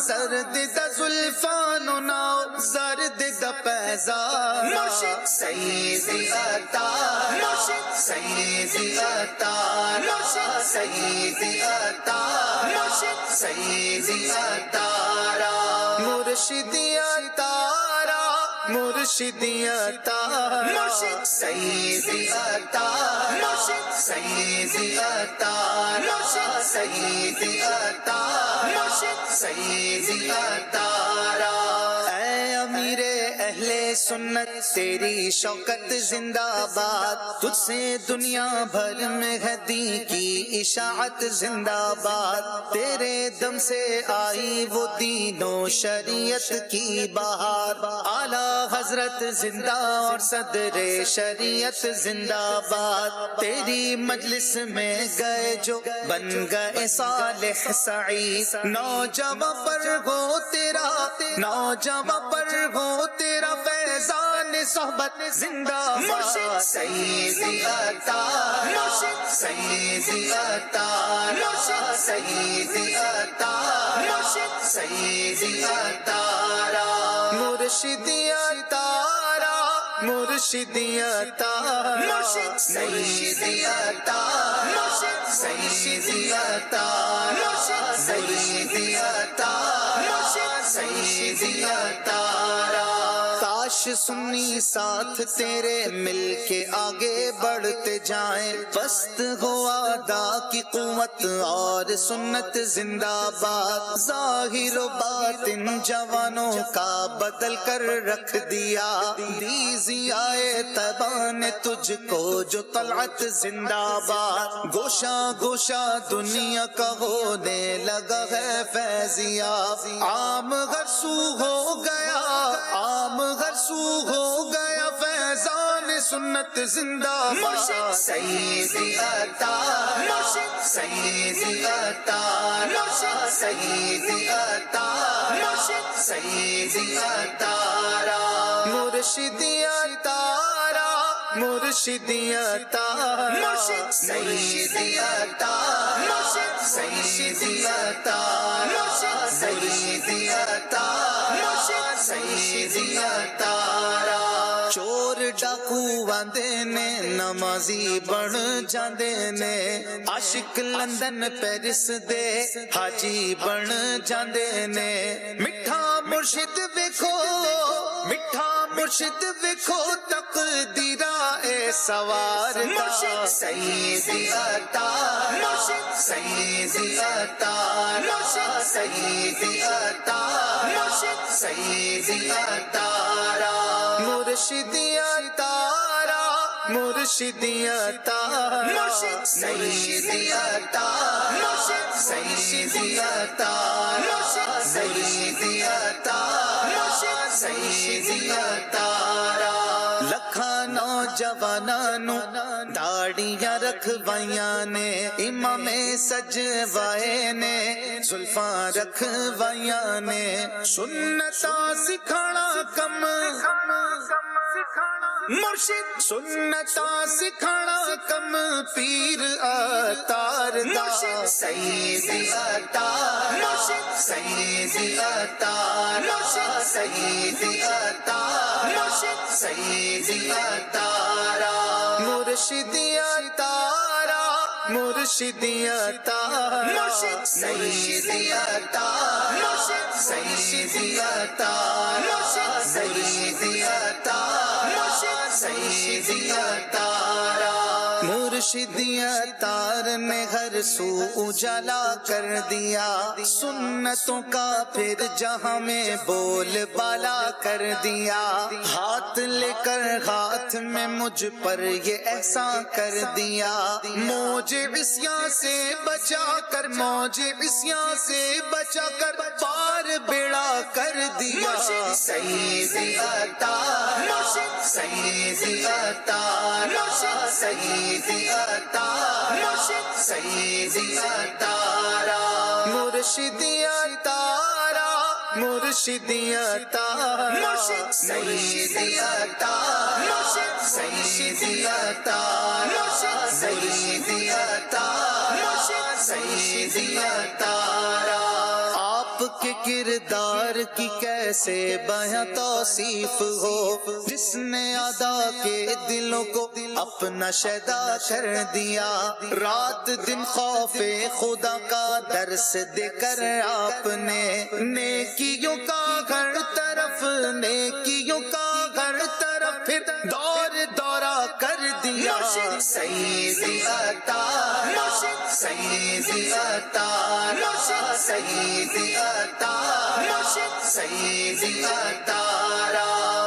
زرد دا زلفاننا زرد دا پیزار مرشد سیدی عطار مرشد سیدی عطار مرشد سیدی عطار مرشد سیدی عطار مرشدی عطار مرشدی عطار مرشد سیدی عطار مرشد سیدی عطار مرشد سیدی عطار مرشد سیدی عطار. اے امیر اہل سنت تیری شوکت زندہ باد، تجھ سے دنیا بھر میں ہے دین کی اشاعت زندہ باد، تیرے دم سے آئی وہ دین و شریعت کی بہار، اعلیٰ حضرت زندہ اور صدر شریعت زندہ باد، تیری مجلس میں گئے جو بن گئے صالح سعید، نوجوان پر ہو تیرا، نوجوان پر ہو تیرا فیضان صحبت زندہ باد، سیدی عطار، مرشد سیدی عطار، مرشد سیدی عطار، مرشد سیدی عطار، مرشدی عطار، مرشدی عطار، مرشد سیدی عطار، مرشد سیدی عطار، مرشد سیدی عطار، مرشد سیدی عطار، کاش سنی ساتھ تیرے مل کے آگے بڑھتے جائیں، پست ہو ادا کی قوت اور سنت زندہ باد، ظاہر و باطن جوانوں کا بدل کر رکھ دیا، دی ضیائے طیبہ نے تجھ کو جو طلعت زندہ باد، گوشہ گوشہ دنیا کا ہونے لگا ہے فیضیا، عام غرسو ہو گیا، عام غرسو ہو گیا فیضان سنت زندہ باد، مرشد سیدی عطار، مرشد سیدی عطار، مرشد سیدی عطار، مرشد سیدی عطار، مرشدی عطار، مرشدی عطار، مرشد سیدی عطار، مرشد سیدی عطار، مرشد سیدی عطار، مرشد سیدی عطار، چور ڈاکو آندے نے نمازی بن جاندے نے، عاشق لندن پیرس دے حاجی بن جاندے نے، مٹھا مرشد ویکھو، مٹھا مرشد ویکھو تقدیرہ اے سوار دا، مرشد سیدی عطار، مرشد سیدی عطار، مرشد سیدی عطار، مرشد سیدی عطار، مرشدی عطار، مرشدی عطار، مرشد سیدی عطار، مرشد سیدی عطار، مرشد سیدی عطار، مرشد سیدی عطار، لکھاں نوجوانانو داڑیاں رکھوائیاں نے، امام سجوائے نے زلفاں رکھوائیاں نے، سنتاں سکھانا کم مرشد، سنتاں سکھانا کم پیر عطار دا، مرشد سیدی عطار، مرشد سیدی عطار، مرشد سیدی عطار، مرشد سیدی عطار، مرشدی عطار، مرشدی عطار، مرشد سیدی عطار، مرشد سیدی عطار، مرشد سیدی عطار، مرشد سیدی عطار، مرشدی عطار نے ہر سو اجالا کر دیا، سنتوں کا پھر جہاں میں بول بالا کر دیا، ہاتھ لے کر ہاتھ میں مجھ پر یہ احسان کر دیا، موجے عصیاں سے بچا کر، موجے عصیاں سے بچا کر پار بیڑا کر دیا، مرشد سیدی عطار، مرشد سیدی عطار، مرشد سیدی عطار، مرشد سیدی عطار، مرشدی عطار، مرشدی عطار، مرشد سیدی عطار، مرشد سیدی عطار، مرشد سیدی عطار، مرشد سیدی عطار، آپ کے کردار کی کیسے بیاں توصیف ہو، جس نے ادا کے دلوں کو اپنا شیدا کر دیا، رات دن خوف خدا کا درس دے کر آپ نے نیکیوں کا ہر طرف، نیکیوں کا ہر طرف پھر دور دورہ کر دیا، مرشد سیدی عطار، مرشد سیدی عطار، مرشد سیدی عطار، مرشد سیدی عطار،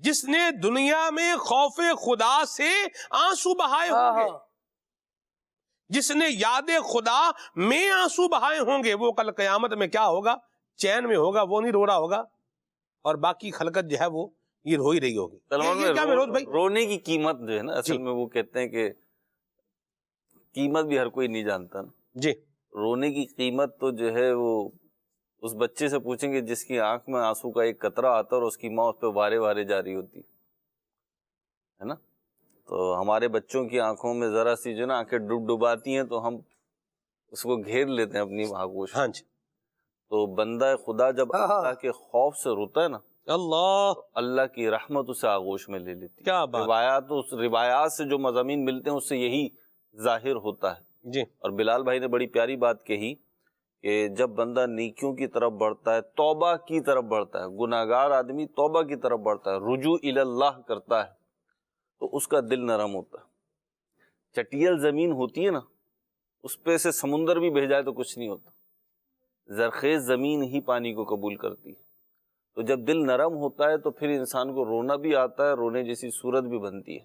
جس نے دنیا میں خوف خدا سے آنسو بہائے ہوں گے، جس نے یاد خدا میں آنسو بہائے ہوں گے، وہ کل قیامت میں کیا ہوگا؟ چین میں ہوگا، وہ نہیں رو رہا ہوگا، اور باقی خلقت جو ہے وہ یہ رو ہی رہی ہوگی۔ یہ کیا میروز بھائی؟ رونے کی قیمت جو ہے نا، اصل میں وہ کہتے ہیں کہ قیمت بھی ہر کوئی نہیں جانتا نا جی۔ رونے کی قیمت تو جو ہے وہ اس بچے سے پوچھیں گے جس کی آنکھ میں آنسو کا ایک قطرہ آتا ہے اور اس کی ماں اس پہ وارے وارے جاری ہوتی ہے نا۔ تو ہمارے بچوں کی آنکھوں میں ذرا سی جو نا آنکھیں ڈباتی ہیں تو ہم اس کو گھیر لیتے ہیں اپنی آغوش۔ ہاں جی۔ تو بندہ خدا جب اللہ کے خوف سے روتا ہے نا، اللہ کی رحمت اسے آغوش میں لے لیتی ہے۔ کیا بات! روایات سے جو مضامین ملتے ہیں اس سے یہی ظاہر ہوتا ہے جی۔ اور بلال بھائی نے بڑی پیاری بات کہی کہ جب بندہ نیکیوں کی طرف بڑھتا ہے، توبہ کی طرف بڑھتا ہے، گناہگار آدمی توبہ کی طرف بڑھتا ہے، رجوع اللہ کرتا ہے، تو اس کا دل نرم ہوتا ہے۔ چٹیل زمین ہوتی ہے نا، اس پہ سے سمندر بھی بہہ جائے تو کچھ نہیں ہوتا، زرخیز زمین ہی پانی کو قبول کرتی ہے۔ تو جب دل نرم ہوتا ہے تو پھر انسان کو رونا بھی آتا ہے، رونے جیسی صورت بھی بنتی ہے،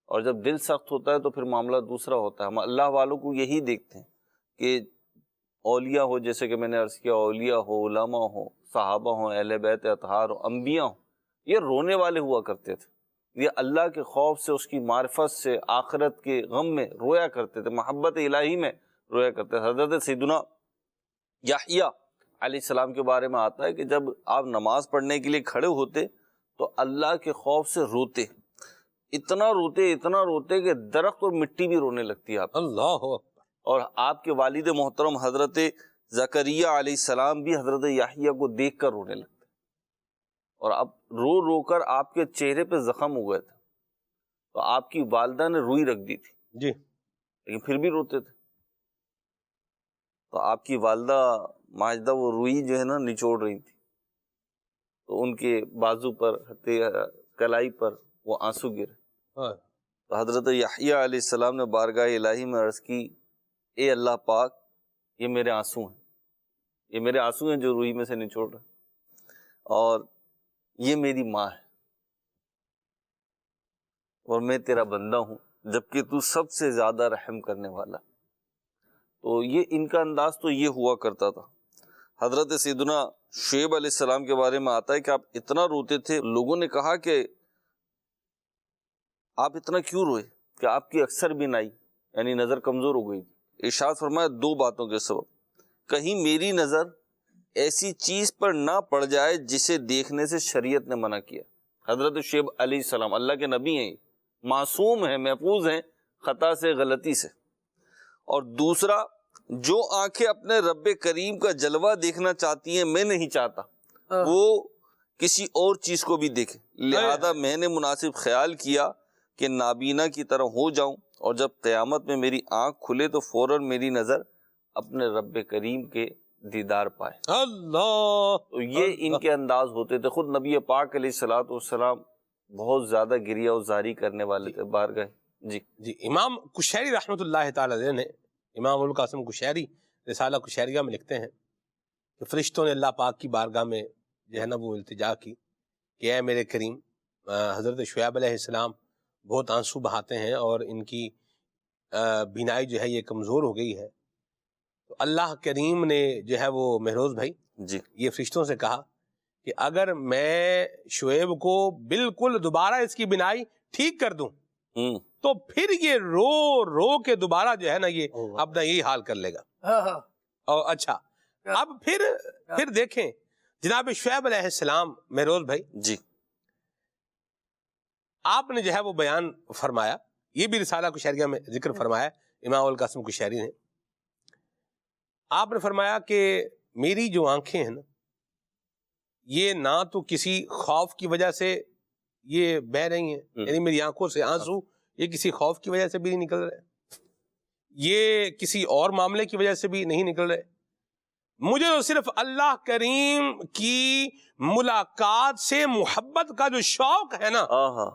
اور جب دل سخت ہوتا ہے تو پھر معاملہ دوسرا ہوتا ہے۔ ہم اللہ والوں کو یہی دیکھتے ہیں کہ اولیاء ہو، جیسے کہ میں نے عرض کیا، اولیاء ہو، علماء ہو، صحابہ ہوں، اہل بیت اطہار ہو، انبیاء ہوں، یہ رونے والے ہوا کرتے تھے، یہ اللہ کے خوف سے، اس کی معرفت سے، آخرت کے غم میں رویا کرتے تھے، محبت الہی میں رویا کرتے تھے۔ حضرت سیدنا یحییٰ علیہ السلام کے بارے میں آتا ہے کہ جب آپ نماز پڑھنے کے لیے کھڑے ہوتے تو اللہ کے خوف سے روتے، اتنا روتے کہ درخت اور مٹی بھی رونے لگتی ہے آپ۔ اللہ! اور آپ کے والد محترم حضرت زکریا علیہ السلام بھی حضرت یحییٰ کو دیکھ کر رونے لگتے، اور اب رو کر آپ کے چہرے پہ زخم ہو گئے تھے، تو آپ کی والدہ نے روئی رکھ دی تھی جی، لیکن پھر بھی روتے تھے۔ تو آپ کی والدہ ماجدہ وہ روئی جو ہے نا نچوڑ رہی تھی، تو ان کے بازو پر، کلائی پر وہ آنسو گرے۔ تو حضرت یحییٰ علیہ السلام نے بارگاہ الہی میں عرض کی، اے اللہ پاک، یہ میرے آنسو ہیں، یہ میرے آنسو ہیں جو روئی میں سے نچوڑ رہے، اور یہ میری ماں ہے، اور میں تیرا بندہ ہوں، جبکہ تو سب سے زیادہ رحم کرنے والا۔ تو یہ ان کا انداز تو یہ ہوا کرتا تھا۔ حضرت سیدنا شعیب علیہ السلام کے بارے میں آتا ہے کہ آپ اتنا روتے تھے، لوگوں نے کہا کہ آپ اتنا کیوں روئے، کہ آپ کی اکثر بینائی یعنی نظر کمزور ہو گئی۔ ارشاد فرمایا دو باتوں کے سبب، کہیں میری نظر ایسی چیز پر نہ پڑ جائے جسے دیکھنے سے شریعت نے منع کیا۔ حضرت شعیب علیہ السلام اللہ کے نبی ہیں، معصوم ہیں، محفوظ ہیں خطا سے، غلطی سے۔ اور دوسرا، جو آنکھیں اپنے رب کریم کا جلوہ دیکھنا چاہتی ہیں میں نہیں چاہتا وہ کسی اور چیز کو بھی دیکھے، لہذا میں نے مناسب خیال کیا کہ نابینا کی طرح ہو جاؤں، اور جب قیامت میں میری آنکھ کھلے تو فوراً میری نظر اپنے رب کریم کے دیدار پائے۔ اللہ! تو یہ ان کے انداز ہوتے تھے۔ خود نبی پاک علیہ الصلوۃ والسلام بہت زیادہ گریہ و زاری کرنے والے تھے بارگاہ۔ جی امام کشیری رحمۃ اللہ تعالی علیہ نے، امام القاسم کشیری رسالہ کشیریہ میں لکھتے ہیں کہ فرشتوں نے اللہ پاک کی بارگاہ میں جو ہے نا وہ التجا کی کہ اے میرے کریم، حضرت شعیب علیہ السلام بہت آنسو بہاتے ہیں اور ان کی بینائی جو ہے یہ کمزور ہو گئی ہے۔ تو اللہ کریم نے جو ہے وہ مہروز بھائی جی یہ فرشتوں سے کہا کہ اگر میں شعیب کو بالکل دوبارہ اس کی بینائی ٹھیک کر دوں تو پھر یہ رو کے دوبارہ جو ہے نا یہ اپنا یہی حال کر لے گا۔ اور اچھا اب پھر دیکھیں جناب شعیب علیہ السلام مہروز بھائی جی آپ نے جو ہے وہ بیان فرمایا، یہ بھی رسالہ کشیریہ میں ذکر فرمایا امام القاسم کشیری نے۔ آپ نے فرمایا کہ میری جو آنکھیں ہیں نا یہ نہ تو کسی خوف کی وجہ سے یہ بہ رہی ہیں، یعنی میری آنکھوں سے آنسو یہ کسی خوف کی وجہ سے بھی نہیں نکل رہے، یہ کسی اور معاملے کی وجہ سے بھی نہیں نکل رہے، مجھے تو صرف اللہ کریم کی ملاقات سے محبت کا جو شوق ہے نا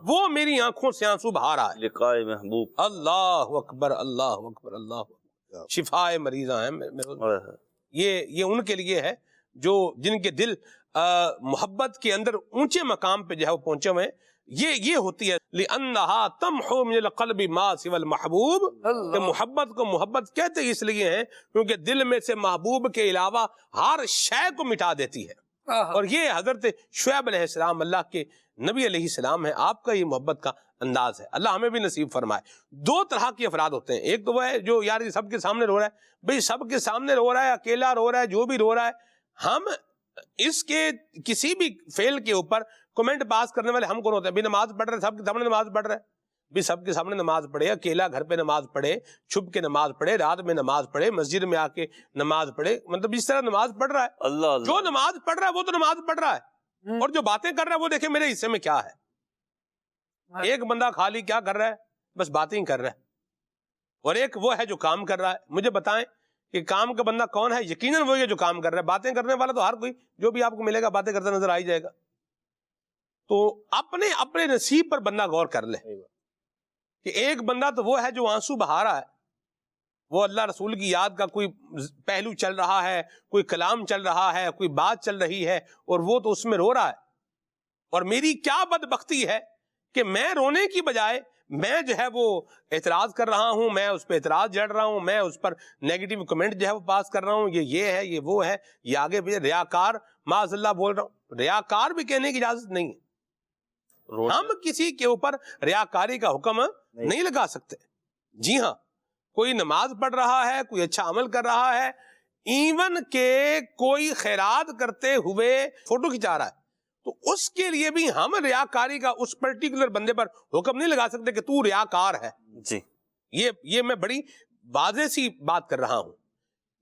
وہ میری آنکھوں سے آنسو بہا رہا ہے۔ لقاء محبوب، اللہ اکبر، اللہ اکبر، اللہ اکبر، شفائے مریضاں ہیں یہ ان کے لیے ہے جو جن کے دل محبت کے اندر اونچے مقام پہ جو ہے وہ پہنچے ہوئے ہیں۔ یہ ہوتی ہے لِأَنَّهَا تَمْحُو مِنَ الْقَلْبِ مَا سِوَى الْمَحْبُوبِ، کہ محبت کو محبت کہتے اس لیے ہیں کیونکہ دل میں سے محبوب کے علاوہ ہر شے کو مٹا دیتی ہے. اور یہ حضرت شعیب علیہ السلام اللہ کے نبی علیہ السلام ہے، آپ کا یہ محبت کا انداز ہے. اللہ ہمیں بھی نصیب فرمائے. دو طرح کے افراد ہوتے ہیں، ایک تو وہ ہے جو یار سب کے سامنے رو رہا ہے، بھئی سب کے سامنے رو رہا ہے، اکیلا رو رہا ہے، جو بھی رو رہا ہے، ہم اس کے کسی بھی فعل کے اوپر کمنٹ پاس کرنے والے ہم کون ہوتے ہیں؟ بھی نماز پڑھ رہے، سب کے سامنے نماز پڑھ رہے، بھی سب کے سامنے نماز پڑھے، اکیلا گھر پہ نماز پڑھے، چھپ کے نماز پڑھے، رات میں نماز پڑھے، مسجد میں آ کے نماز پڑھے، مطلب اس طرح نماز پڑھ رہا ہے. اللہ جو نماز پڑھ رہا ہے وہ تو نماز پڑھ رہا ہے، اور جو باتیں کر رہا ہے وہ دیکھیں میرے حصے میں کیا ہے. ایک بندہ خالی کیا کر رہا ہے؟ بس باتیں ہی کر رہا ہے. اور ایک وہ ہے جو کام کر رہا ہے. مجھے بتائیں کہ کام کا بندہ کون ہے؟ یقیناً وہی ہے جو کام کر رہا ہے. باتیں کرنے والا تو ہر کوئی جو بھی آپ کو ملے گا باتیں کرتا نظر آ ہی جائے گا. تو اپنے نصیب پر بندہ غور کر لے کہ ایک بندہ تو وہ ہے جو آنسو بہا رہا ہے، وہ اللہ رسول کی یاد کا کوئی پہلو چل رہا ہے، کوئی کلام چل رہا ہے، کوئی بات چل رہی ہے، اور وہ تو اس میں رو رہا ہے. اور میری کیا بدبختی ہے کہ میں رونے کی بجائے میں جو ہے وہ اعتراض کر رہا ہوں، میں اس پہ اعتراض جڑ رہا ہوں، میں اس پر نیگیٹو کمنٹ جو ہے وہ پاس کر رہا ہوں، یہ ہے، یہ وہ ہے، یہ آگے بھی ریاکار معاذ اللہ بول رہا ہوں. ریاکار بھی کہنے کی اجازت نہیں ہے. ہم کسی کے اوپر ریاکاری کا حکم نہیں لگا سکتے. جی ہاں، کوئی نماز پڑھ رہا ہے، کوئی اچھا عمل کر رہا ہے، ایون کہ کوئی خیرات کرتے ہوئے فوٹو کھچا رہا ہے، تو اس کے لیے بھی ہم ریاکاری کا اس پرٹیکولر بندے پر حکم نہیں لگا سکتے کہ تو ریاکار ہے. جی یہ میں بڑی واضح سی بات کر رہا ہوں.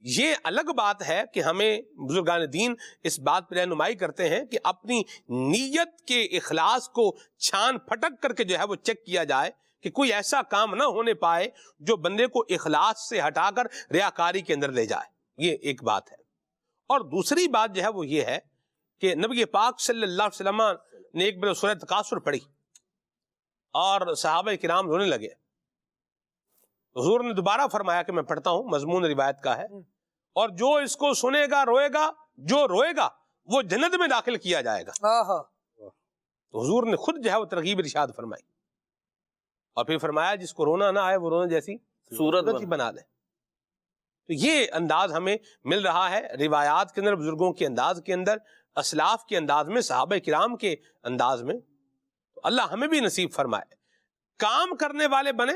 یہ الگ بات ہے کہ ہمیں بزرگان دین اس بات پر رہنمائی کرتے ہیں کہ اپنی نیت کے اخلاص کو چھان پھٹک کر کے جو ہے وہ چیک کیا جائے کہ کوئی ایسا کام نہ ہونے پائے جو بندے کو اخلاص سے ہٹا کر ریاکاری کے اندر لے جائے. یہ ایک بات ہے. اور دوسری بات جو ہے وہ یہ ہے کہ نبی پاک صلی اللہ علیہ وسلم نے ایک بار سورہ تکاثر پڑھی اور صحابہ کرام رونے لگے. حضور نے دوبارہ فرمایا کہ میں پڑھتا ہوں، مضمون روایت کا ہے، اور جو اس کو سنے گا روئے گا، جو روئے گا وہ جنت میں داخل کیا جائے گا. تو حضور نے خود جو ہے وہ ترغیب ارشاد فرمائی، اور پھر فرمایا جس کو رونا نہ آئے وہ رونے جیسی صورت ہی بنا لے. تو یہ انداز ہمیں مل رہا ہے روایات کے اندر، بزرگوں کے انداز کے اندر، اسلاف کے انداز میں، صحابہ کرام کے انداز میں. تو اللہ ہمیں بھی نصیب فرمائے. کام کرنے والے بنے،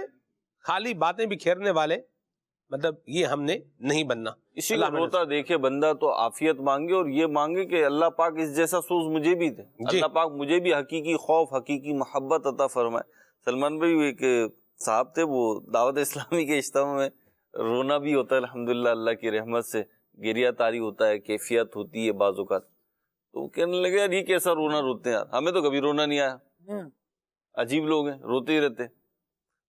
خالی باتیں بکھیرنے والے مطلب یہ ہم نے نہیں بننا. اسی کو روتا دیکھے بندہ تو عافیت مانگے، اور یہ مانگے کہ اللہ پاک اس جیسا سوز مجھے بھی دے، اللہ پاک مجھے بھی حقیقی خوف، حقیقی محبت عطا فرمائے. سلمان بھائی ایک صاحب تھے، وہ دعوت اسلامی کے اجتماع میں رونا بھی ہوتا ہے الحمدللہ اللہ کی رحمت سے، گریہ تاری ہوتا ہے، کیفیت ہوتی ہے بعض اوقات. تو وہ کہنے لگے یار یہ کیسا رونا روتے ہیں یار، ہمیں تو کبھی رونا نہیں آیا، عجیب لوگ ہیں، روتے ہی رہتے.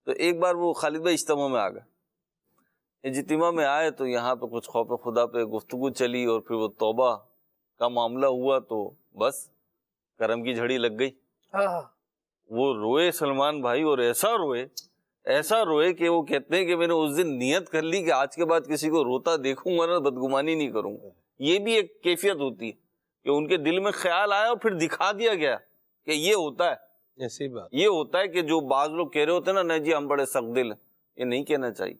تو ایک بار وہ خالد بھائی اجتماع میں آ گئے. اجتماع میں آئے تو یہاں پہ کچھ خوف خدا پہ گفتگو چلی، اور پھر وہ توبہ کا معاملہ ہوا، تو بس کرم کی جھڑی لگ گئی. وہ روئے سلمان بھائی، اور ایسا روئے کہ وہ کہتے ہیں کہ میں نے اس دن نیت کر لی کہ آج کے بعد کسی کو روتا دیکھوں گا نا بدگمانی نہیں کروں گا. یہ بھی ایک کیفیت ہوتی ہے کہ ان کے دل میں خیال آیا اور پھر دکھا دیا گیا کہ یہ ہوتا ہے. ایسی بات یہ ہوتا ہے کہ جو بعض لوگ کہہ رہے ہوتے ہیں نا نہیں جی ہم بڑے سخت دل ہیں، یہ نہیں کہنا چاہیے.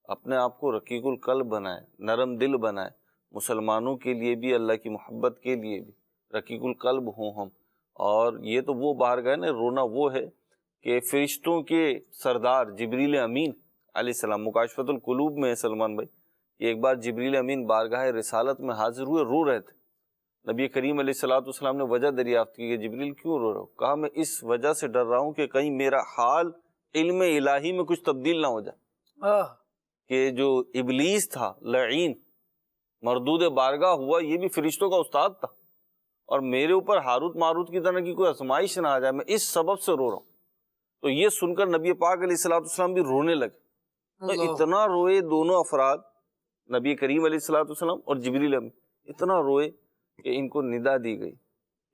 اپنے آپ کو رقیق القلب بنائے، نرم دل بنائے. مسلمانوں کے لیے بھی، اللہ کی محبت کے لیے بھی رقیق القلب ہوں ہم. اور یہ تو وہ بارگاہ نا، رونا وہ ہے کہ فرشتوں کے سردار جبریل امین علیہ السلام، مکاشفۃ القلوب میں ہے سلمان بھائی، ایک بار جبریل امین بارگاہ رسالت میں حاضر ہوئے، رو رہے تھے. نبی کریم علیہ السلام نے وجہ دریافت کی کہ جبریل کیوں رو رہے ہو؟ کہا میں اس وجہ سے ڈر رہا ہوں کہ کہیں میرا حال علم الہی میں کچھ تبدیل نہ ہو جائے. کہ جو ابلیس تھا لعین، مردود بارگاہ ہوا، یہ بھی فرشتوں کا استاد تھا، اور میرے اوپر ہاروت ماروت کی طرح کی کوئی آزمائش نہ آ جائے، میں اس سبب سے رو رہا ہوں. تو یہ سن کر نبی پاک علیہ السلام بھی رونے لگے. تو اتنا روئے دونوں افراد، نبی کریم علیہ السلام اور جبریل امین، اتنا روئے کہ ان کو ندا دی گئی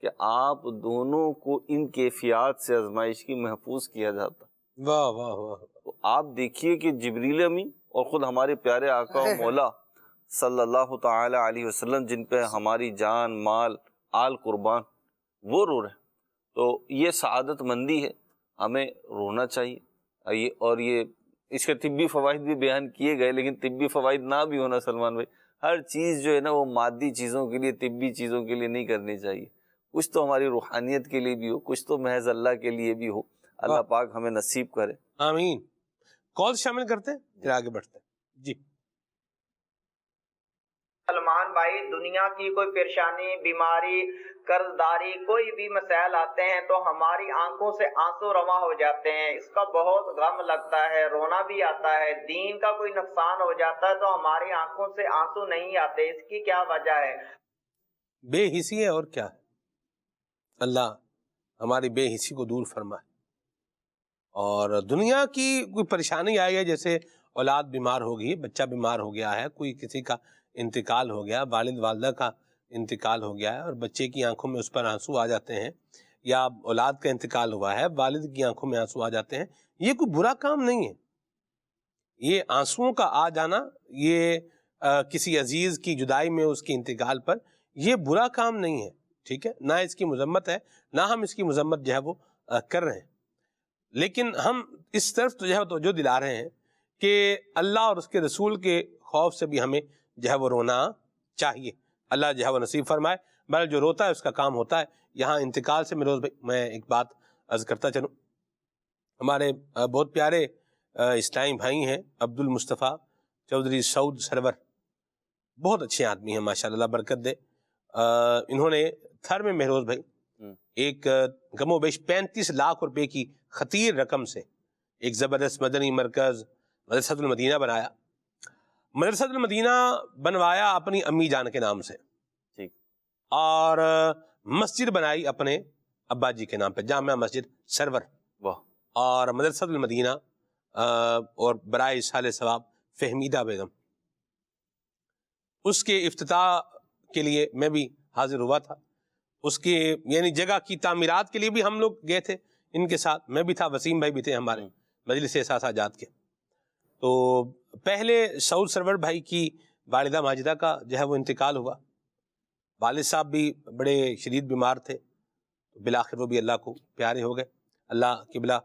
کہ آپ دونوں کو ان کیفیات سے آزمائش کی محفوظ کیا جاتا. واہ واہ واہ. تو آپ دیکھیے کہ جبریل امین اور خود ہمارے پیارے آقا و مولا صلی اللہ تعالی علیہ وسلم، جن پہ ہماری جان مال آل قربان، وہ رو رہے ہیں. تو یہ سعادت مندی ہے، ہمیں رونا چاہیے. اور یہ اس کے طبی فوائد بھی بیان کیے گئے، لیکن طبی فوائد نہ بھی ہونا سلمان بھائی، ہر چیز جو ہے نا وہ مادی چیزوں کے لیے، طبی چیزوں کے لیے نہیں کرنی چاہیے. کچھ تو ہماری روحانیت کے لیے بھی ہو، کچھ تو محض اللہ کے لیے بھی ہو. اللہ پاک ہمیں نصیب کرے. آمین. کال شامل کرتے ہیں پھر آگے بڑھتے ہیں. جی سلمان بھائی، دنیا کی کوئی پریشانی، بیماری، قرض داری، کوئی بھی مسائل آتے ہیں تو ہماری آنکھوں سے آنسو رواں ہو جاتے ہیں. اس کا بہت غم لگتا ہے، رونا بھی آتا ہے. دین کا کوئی نقصان ہو جاتا ہے تو ہماری آنکھوں سے آنسو نہیں آتے. اس کی کیا وجہ ہے؟ بے حسی ہے اور کیا ہے. اللہ ہماری بے حسی کو دور فرمائے. اور دنیا کی کوئی پریشانی آئی ہے، جیسے اولاد بیمار ہو گئی، بچہ بیمار ہو گیا ہے، کوئی کسی کا انتقال ہو گیا، والد والدہ کا انتقال ہو گیا ہے اور بچے کی آنکھوں میں اس پر آنسو آ جاتے ہیں، یا اولاد کا انتقال ہوا ہے، والد کی آنکھوں میں آنسو آ جاتے ہیں. یہ کوئی برا کام نہیں ہے. یہ آنسوؤں کا آ جانا، یہ کسی عزیز کی جدائی میں اس کے انتقال پر، یہ برا کام نہیں ہے. ٹھیک ہے، نہ اس کی مذمت ہے، نہ ہم اس کی مذمت جو ہے وہ کر رہے ہیں. لیکن ہم اس طرف تو جو ہے توجہ دلا رہے ہیں کہ اللہ اور اس کے رسول کے خوف سے بھی ہمیں جو ہے وہ رونا چاہیے. اللہ جو ہے وہ نصیب فرمائے. بہرحال جو روتا ہے اس کا کام ہوتا ہے. یہاں انتقال سے میں ایک بات عرض کرتا چلوں. ہمارے بہت پیارے اسلامی بھائی ہیں عبد المصطفیٰ چودھری سعود سرور، بہت اچھے آدمی ہیں ماشاءاللہ، برکت دے. انہوں نے تھر میں مہروز بھائی ایک کم و بیش 35 لاکھ روپے کی خطیر رقم سے ایک زبردست مدنی مرکز مدرسۃ المدینہ بنایا. مدرسۃ المدینہ بنوایا اپنی امی جان کے نام سے، اور مسجد بنائی اپنے ابا جی کے نام پہ، جامعہ مسجد سرور. اور مدرسۃ المدینہ اور برائے اصحال ثواب فہمیدہ بیگم، اس کے افتتاح کے لیے میں بھی حاضر ہوا تھا. اس کے یعنی جگہ کی تعمیرات کے لیے بھی ہم لوگ گئے تھے ان کے ساتھ. میں بھی تھا، وسیم بھائی بھی تھے ہمارے مجلس اساتذہ جات کے. تو پہلے سعود سرور بھائی کی والدہ ماجدہ کا جو ہے وہ انتقال ہوا. والد صاحب بھی بڑے شدید بیمار تھے، بالآخر وہ بھی اللہ کو پیارے ہو گئے. اللہ قبلہ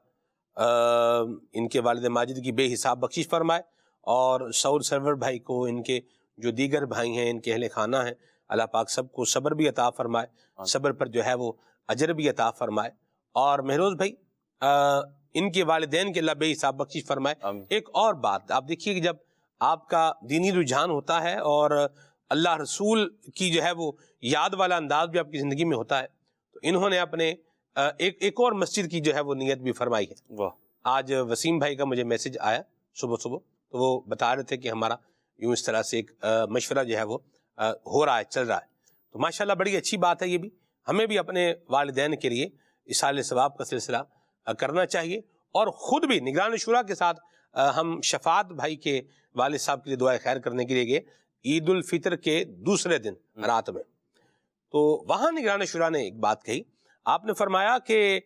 ان کے والد ماجد کی بے حساب بخشش فرمائے، اور سعود سرور بھائی کو، ان کے جو دیگر بھائی ہیں، ان کے اہل خانہ ہیں، اللہ پاک سب کو صبر بھی عطا فرمائے، صبر پر جو ہے وہ اجر بھی عطا فرمائے. اور مہروز بھائی ان کے والدین کے اللہ بے حساب بخشش فرمائے. ایک اور بات آپ دیکھیے کہ جب آپ کا دینی رجحان ہوتا ہے اور اللہ رسول کی جو ہے وہ یاد والا انداز بھی آپ کی زندگی میں ہوتا ہے، تو انہوں نے اپنے ایک اور مسجد کی جو ہے وہ نیت بھی فرمائی ہے. آج وسیم بھائی کا مجھے میسج آیا صبح تو وہ بتا رہے تھے کہ ہمارا یوں اس طرح سے ایک مشورہ جو ہے وہ ہو رہا ہے، چل رہا ہے. تو ماشاءاللہ بڑی اچھی بات ہے. یہ بھی ہمیں بھی اپنے والدین کے لیے اصحال ثواب کا سلسلہ کرنا چاہیے، اور خود بھی نگران شورا کے ساتھ ہم شفاعت بھائی کے والد صاحب کے لیے دعائے خیر کرنے کے لیے گئے عید الفطر کے دوسرے دن رات میں. تو وہاں نگران شورا نے ایک بات کہی. آپ نے فرمایا کہ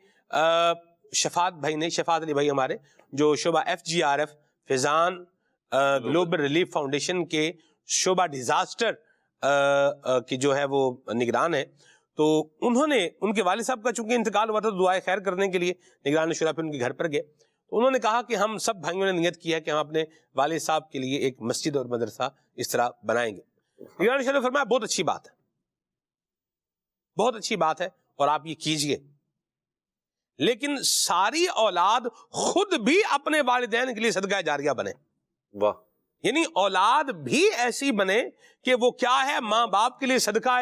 شفاعت بھائی نے، شفاعت علی بھائی ہمارے جو شعبہ FGRF فیضان گلوبل ریلیف فاؤنڈیشن کے شعبہ ڈیزاسٹر کی جو ہے وہ نگران ہے، تو انہوں نے ان کے والد صاحب کا چونکہ انتقال ہوا تھا تو دعائے خیر کرنے کے لیے نگران شورا پہ ان کے گھر پر گئے. تو انہوں نے کہا کہ ہم سب بھائیوں نے نیت کی ہے کہ ہم اپنے والد صاحب کے لیے ایک مسجد اور مدرسہ اس طرح بنائیں گے. نگران شورا نے فرمایا بہت اچھی بات ہے، بہت اچھی بات ہے، اور آپ یہ کیجئے، لیکن ساری اولاد خود بھی اپنے والدین کے لیے صدقہ جاریہ بنے. واہ. یعنی اولاد بھی ایسی بنے کہ وہ کیا ہے، ماں باپ کے لیے صدقہ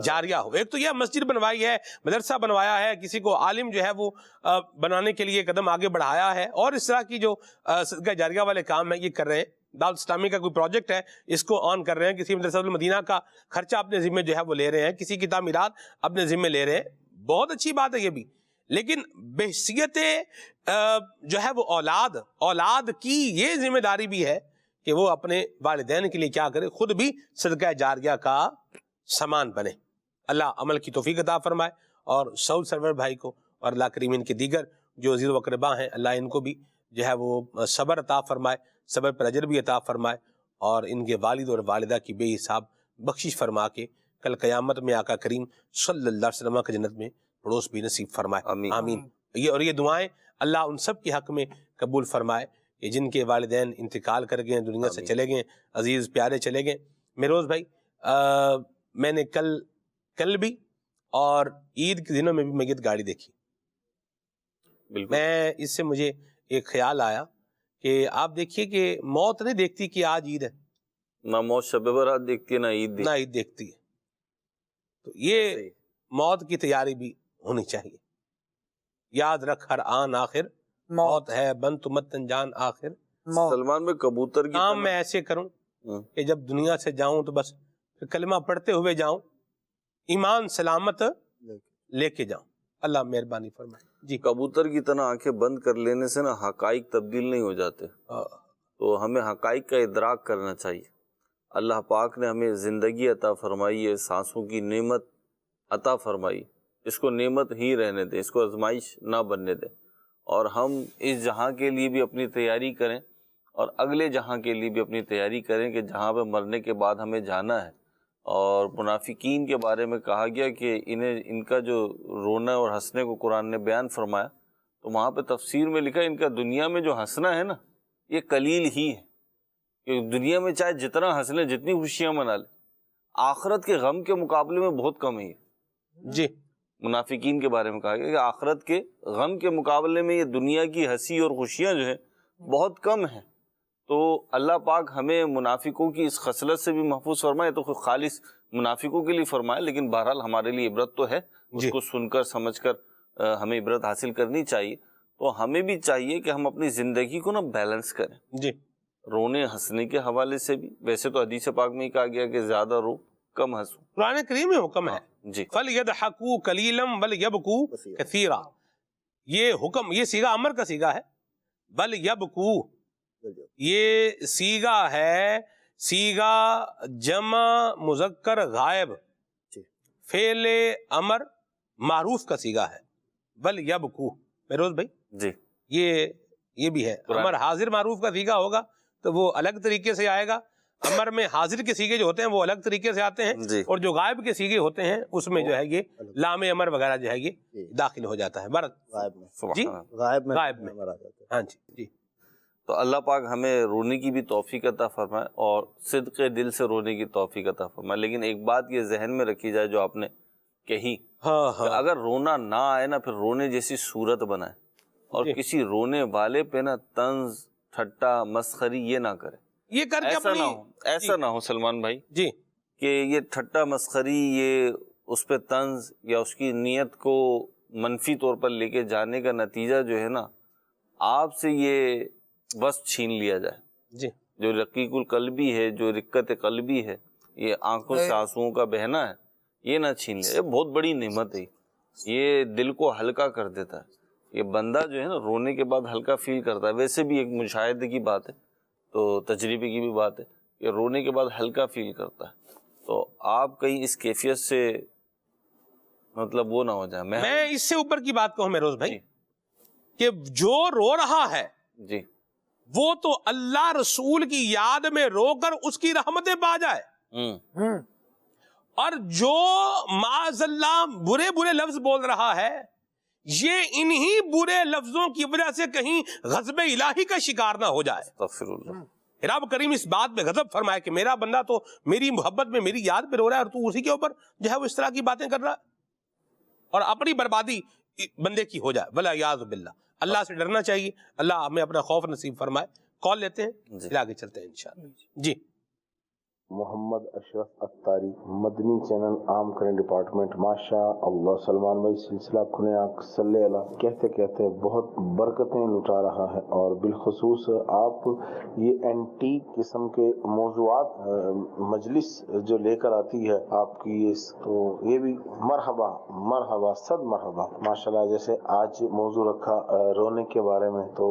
جاریہ ہو. ایک تو یہ مسجد بنوائی ہے، مدرسہ بنوایا ہے، کسی کو عالم جو ہے وہ بنانے کے لیے قدم آگے بڑھایا ہے، اور اس طرح کی جو صدقہ جاریہ والے کام ہیں یہ کر رہے ہیں. دعوت اسلامی کا کوئی پروجیکٹ ہے، اس کو آن کر رہے ہیں. کسی مدرسۃ المدینہ کا خرچہ اپنے ذمہ جو ہے وہ لے رہے ہیں، کسی کی تعمیرات اپنے ذمہ لے رہے ہیں. بہت اچھی بات ہے یہ بھی. لیکن بحیثیت جو ہے وہ اولاد کی یہ ذمہ داری بھی ہے کہ وہ اپنے والدین کے لیے کیا کرے، خود بھی صدقہ جاریہ کا سامان بنے. اللہ عمل کی توفیق عطا فرمائے. اور سعود سرور بھائی کو اور اللہ کریم ان کے دیگر جو عزیز و اقربا ہیں، اللہ ان کو بھی جو ہے وہ صبر عطا فرمائے، صبر پر اجر بھی عطا فرمائے، اور ان کے والد اور والدہ کی بے حساب بخشش فرما کے کل قیامت میں آقا کریم صلی اللہ علیہ وسلم کی جنت میں پڑوس بھی نصیب فرمائے، آمین۔ آمین۔ یہ دعائیں اللہ ان سب کے حق میں قبول فرمائے کہ جن کے والدین انتقال کر گئے، دنیا سے چلے گئے، عزیز پیارے چلے گئے۔ میروز بھائی، میں نے کل بھی اور عید کے دنوں میں بھی میت گاڑی دیکھی، میں اس سے مجھے ایک خیال آیا کہ آپ دیکھیے کہ موت نہیں دیکھتی کہ آج عید ہے، نہ موت شب برات دیکھتی ہے، نہ عید دیکھتی ہے۔ تو یہ موت کی تیاری بھی ہونی چاہیے۔ یاد رکھ ہر آن آخر موت ہے، بن تو مت جان آخر سلمان میں کبوتر کی کام میں ایسے کروں کہ جب دنیا سے جاؤں تو بس کلمہ پڑھتے ہوئے جاؤں، ایمان سلامت لے کے جاؤں۔ اللہ مہربانی فرمائے۔ جی، کبوتر کی طرح آنکھیں بند کر لینے سے نا حقائق تبدیل نہیں ہو جاتے، تو ہمیں حقائق کا ادراک کرنا چاہیے۔ اللہ پاک نے ہمیں زندگی عطا فرمائی ہے، سانسوں کی نعمت عطا فرمائی، اس کو نعمت ہی رہنے دیں، اس کو آزمائش نہ بننے دیں، اور ہم اس جہاں کے لیے بھی اپنی تیاری کریں اور اگلے جہاں کے لیے بھی اپنی تیاری کریں کہ جہاں پہ مرنے کے بعد ہمیں جانا ہے۔ اور منافقین کے بارے میں کہا گیا کہ ان کا جو رونا اور ہنسنے کو قرآن نے بیان فرمایا، تو وہاں پہ تفسیر میں لکھا ان کا دنیا میں جو ہنسنا ہے نا، یہ قلیل ہی ہے، کہ دنیا میں چاہے جتنا ہنس لیں، جتنی خوشیاں منا لیں، آخرت کے غم کے مقابلے میں بہت کم ہے۔ جی، منافقین کے بارے میں کہا گیا کہ آخرت کے غم کے مقابلے میں یہ دنیا کی ہنسی اور خوشیاں جو ہیں بہت کم ہیں۔ تو اللہ پاک ہمیں منافقوں کی اس خصلت سے بھی محفوظ فرمائے، تو خالص منافقوں کے لیے فرمائے، لیکن بہرحال ہمارے لیے عبرت تو ہے، اس کو سن کر سمجھ کر ہمیں عبرت حاصل کرنی چاہیے۔ تو ہمیں بھی چاہیے کہ ہم اپنی زندگی کو نا بیلنس کریں، جی، رونے ہنسنے کے حوالے سے بھی۔ ویسے تو حدیث پاک میں ہی کہا گیا کہ زیادہ رو کم ہنسو، قرآن کریم میں حکم ہے جی، فَلْيَضْحَكُوا قَلِيلًا وَلْيَبْكُوا كَثِيرًا۔ یہ حکم، یہ صیغہ امر کا صیغہ ہے، بل یبکو، یہ صیغہ ہے، صیغہ جمع مذکر غائب، فعل امر معروف کا صیغہ ہے، بل یبکو۔ میروز بھائی، جی، یہ بھی ہے، امر حاضر معروف کا صیغہ ہوگا تو وہ الگ طریقے سے آئے گا، امر میں حاضر کے صیغے جو ہوتے ہیں وہ الگ طریقے سے آتے ہیں، اور جو غائب کے صیغے ہوتے ہیں اس میں جو ہے یہ لام امر وغیرہ جو ہے یہ داخل ہو جاتا ہے، جی، غائب میں، ہاں جی، جی۔ تو اللہ پاک ہمیں رونے کی بھی توفیق عطا فرمائے اور صدق دل سے رونے کی توفیق عطا فرمائے۔ لیکن ایک بات یہ ذہن میں رکھی جائے جو آپ نے کہی، کہ اگر رونا نہ آئے نا، پھر رونے جیسی صورت بنائے، اور کسی رونے والے پہ نا طنز ٹھٹا مسخری یہ نہ کرے، یہ کر کے ایسا نہ ہو سلمان بھائی، جی، کہ یہ ٹھٹا مسخری، یہ اس پہ طنز یا اس کی نیت کو منفی طور پر لے کے جانے کا نتیجہ جو ہے نا، آپ سے یہ بس چھین لیا جائے۔ جی، جو رقیق القلبی ہے، جو رقت قلبی ہے، یہ آنکھوں سے آنسوؤں کا بہنا ہے، یہ نہ چھین لیا۔ یہ بہت بڑی نعمت ہے، یہ دل کو ہلکا کر دیتا ہے۔ یہ بندہ جو ہے نا رونے کے بعد ہلکا فیل کرتا ہے۔ ویسے بھی ایک مشاہدے کی بات ہے، تو تجربے کی بھی بات ہے، کہ رونے کے بعد ہلکا فیل کرتا ہے۔ تو آپ کہیں اس کیفیت سے مطلب وہ نہ ہو جائے۔ میں اس سے اوپر کی بات کہوں میروز بھائی، کہ جو رو رہا ہے جی، وہ تو اللہ رسول کی یاد میں رو کر اس کی رحمتیں پا جائے، اور جو معاذ اللہ برے برے لفظ بول رہا ہے، یہ انہی برے لفظوں کی وجہ سے کہیں غضب الہی کا شکار نہ ہو جائے۔ استغفر اللہ۔ رب کریم اس بات میں غضب فرمائے کہ میرا بندہ تو میری محبت میں میری یاد پہ رو رہا ہے، اور تو اسی کے اوپر جو ہے وہ اس طرح کی باتیں کر رہا ہے، اور اپنی بربادی بندے کی ہو جائے، وَلَعِیَاذُ بِاللَّہ۔ اللہ سے ڈرنا چاہیے، اللہ ہمیں اپنا خوف نصیب فرمائے۔ کال لیتے ہیں، پھر آگے چلتے ہیں انشاءاللہ۔ جی، محمد اشرف اتاری، مدنی چینل عام کرنٹ ڈپارٹمنٹ۔ ماشاء اللہ سلمان بھائی، سلسلہ کھلے آنکھ صلی اللہ کہتے کہتے بہت برکتیں لٹا رہا ہے، اور بالخصوص آپ یہ اینٹیک قسم کے موضوعات مجلس جو لے کر آتی ہے آپ کی، تو یہ بھی مرحبا مرحبا صد مرحبا ماشاءاللہ۔ جیسے آج موضوع رکھا رونے کے بارے میں، تو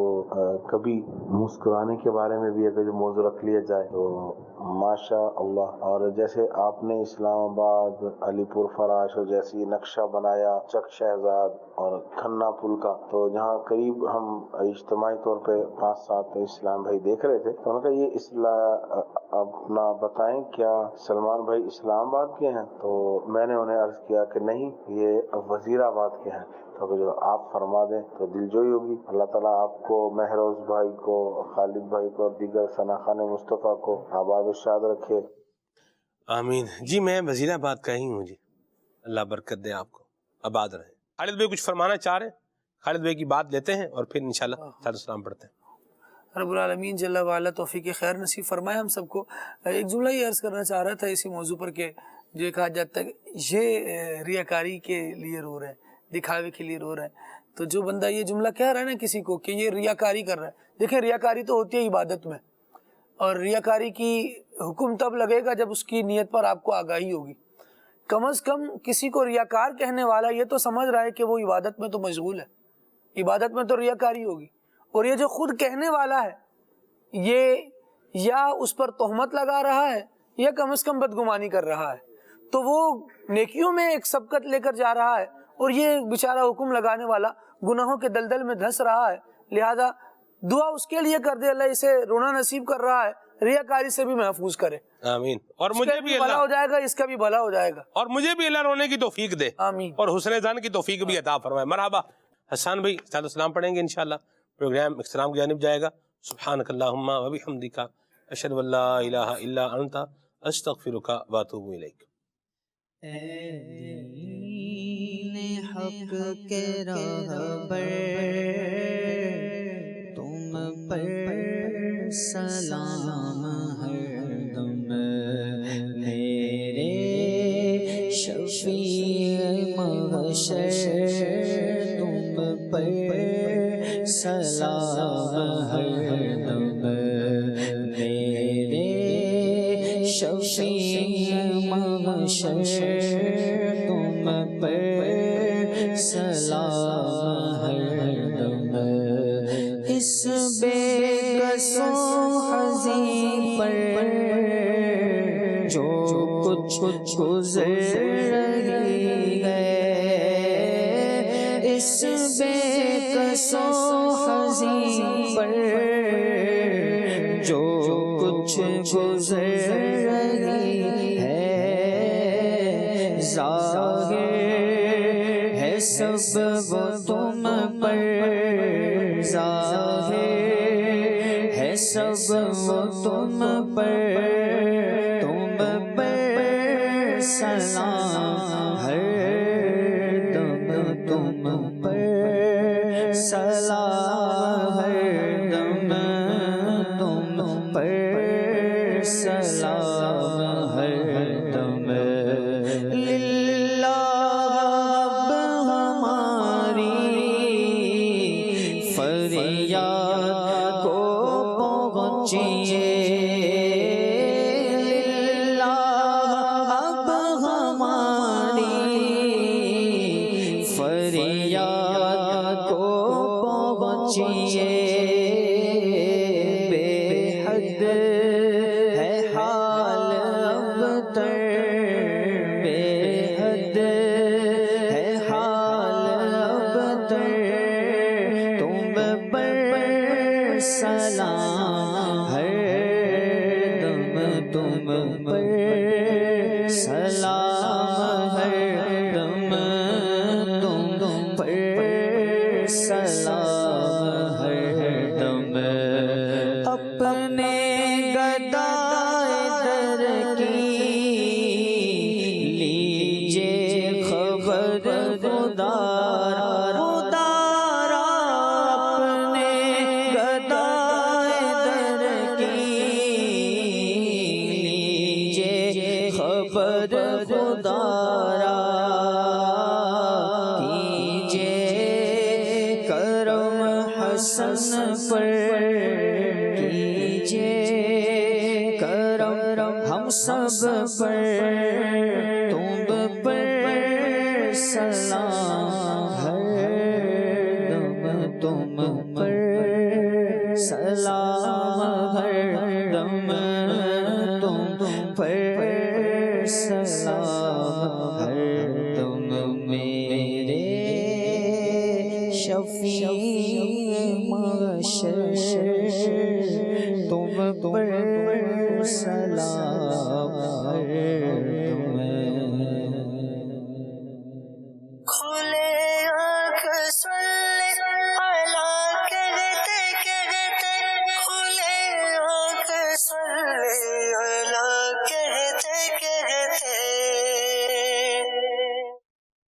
کبھی مسکرانے کے بارے میں بھی اگر جو موضوع رکھ لیا جائے تو ماشاء اللہ۔ اور جیسے آپ نے اسلام آباد، علی پور فراش، اور جیسی نقشہ بنایا چک شہزاد اور کھنہ پل کا، تو جہاں قریب ہم اجتماعی طور پہ 5-7 اسلام بھائی دیکھ رہے تھے، تو ان کا یہ اب اپنا بتائیں کیا سلمان بھائی اسلام آباد کے ہیں؟ تو میں نے انہیں عرض کیا کہ نہیں، یہ وزیر آباد کے ہیں۔ تو جو آپ فرما دیں تو دل جوئی ہوگی۔ اللہ تعالیٰ آپ کو، مہروز بھائی کو، خالد بھائی کو اور دیگر ثناخان مصطفیٰ کو آباد و شاد رکھے۔ آمین۔ جی میں وزیر آباد کا ہی ہوں جی، اللہ برکت دے آپ کو، آباد رہے۔ خالد بھائی کچھ فرمانا چاہ رہے ہیں؟ خالد بھائی کی بات لیتے ہیں اور پھر انشاءاللہ صلی السلام پڑھتے ہیں۔ رب العالمین جل وعلا توفیق خیر نصیب فرمائے ہم سب کو۔ ایک جملہ یہ عرض کرنا چاہ رہا تھا اسی موضوع پر کہ جو کہا جاتا ہے یہ ریاکاری کے لیے رو رہے ہیں، دکھاوے کے لیے رو رہے ہیں، تو جو بندہ یہ جملہ کہہ رہا ہے نا کسی کو کہ یہ ریاکاری کر رہا ہے، دیکھیں ریاکاری تو ہوتی ہے عبادت میں، اور ریاکاری کی حکم تب لگے گا جب اس کی نیت پر آپ کو آگاہی ہوگی۔ کم از کم کسی کو ریاکار کہنے والا یہ تو سمجھ رہا ہے کہ وہ عبادت میں تو مشغول ہے، عبادت میں تو ریاکاری ہوگی، اور یہ جو خود کہنے والا ہے یہ یا اس پر تہمت لگا رہا ہے یا کم از کم بدگمانی کر رہا ہے، تو وہ نیکیوں میں ایک سبقت لے کر جا رہا ہے، اور یہ بیچارہ حکم لگانے والا گناہوں کے دلدل میں دھنس رہا ہے۔ لہذا دعا اس کے لیے کر دے اللہ اسے رونا نصیب کر رہا ہے، ریاکاری سے بھی محفوظ کرے۔ آمین۔ اور مجھے بھی بھلا ہو جائے گا، اس کا بھی بھلا ہو جائے گا، اور مجھے بھی اللہ رونے کی توفیق دے، آمین، اور حسن ظن کی توفیق بھی عطا فرمائے۔ مرحبا۔ حسان بھائی صلی السلام پڑھیں گے انشاءاللہ، پروگرام اختتام کی جانب جائے گا۔ سبحانک اللہم و بحمدک، اشہد ان لا الہ الا انت، استغفرک و اتوب الیک۔ اے دین حق کے راہبر، تم پر سلام ہر دم، میرے شفیع محشر تم پر سلام ہر دم، میرے شفیع محشر تم پر سلام ہر دم، اس بے کس و حزین پر جو کچھ گزر رہی ہے، اس بے کس و حزین پر جو کچھ گزر رہی ہے، ظاہر ہے سب وہ تم پر، ظاہر ہے سب وہ تم پر، تم پر سلام ہر دم، تم پر سلام ہر دم، تم پر سلام ہر دم، للہ اب ہماری فریاد کو پہنچیے، للہ اب ہماری فریاد کو پہنچیے، بے حد ہے حال اب تر، بے حد ہے حال اب تر، تم پر سلام ہر دم، تم پر سلام ہر دم، تم پر سلام ہر دم، اپنے گدائے در کی لیجے خبر خدارا، خدارا اپنے گدائے در کی لیجے خبر خدارا، کیجے کرم حسن پر، کیجے کرم ہم سب پر، تم پر سلام ہر دم، تم پر سلام ہر دم، تم پر سلام ہر دم، میرے شفیع محشر تم پر سلام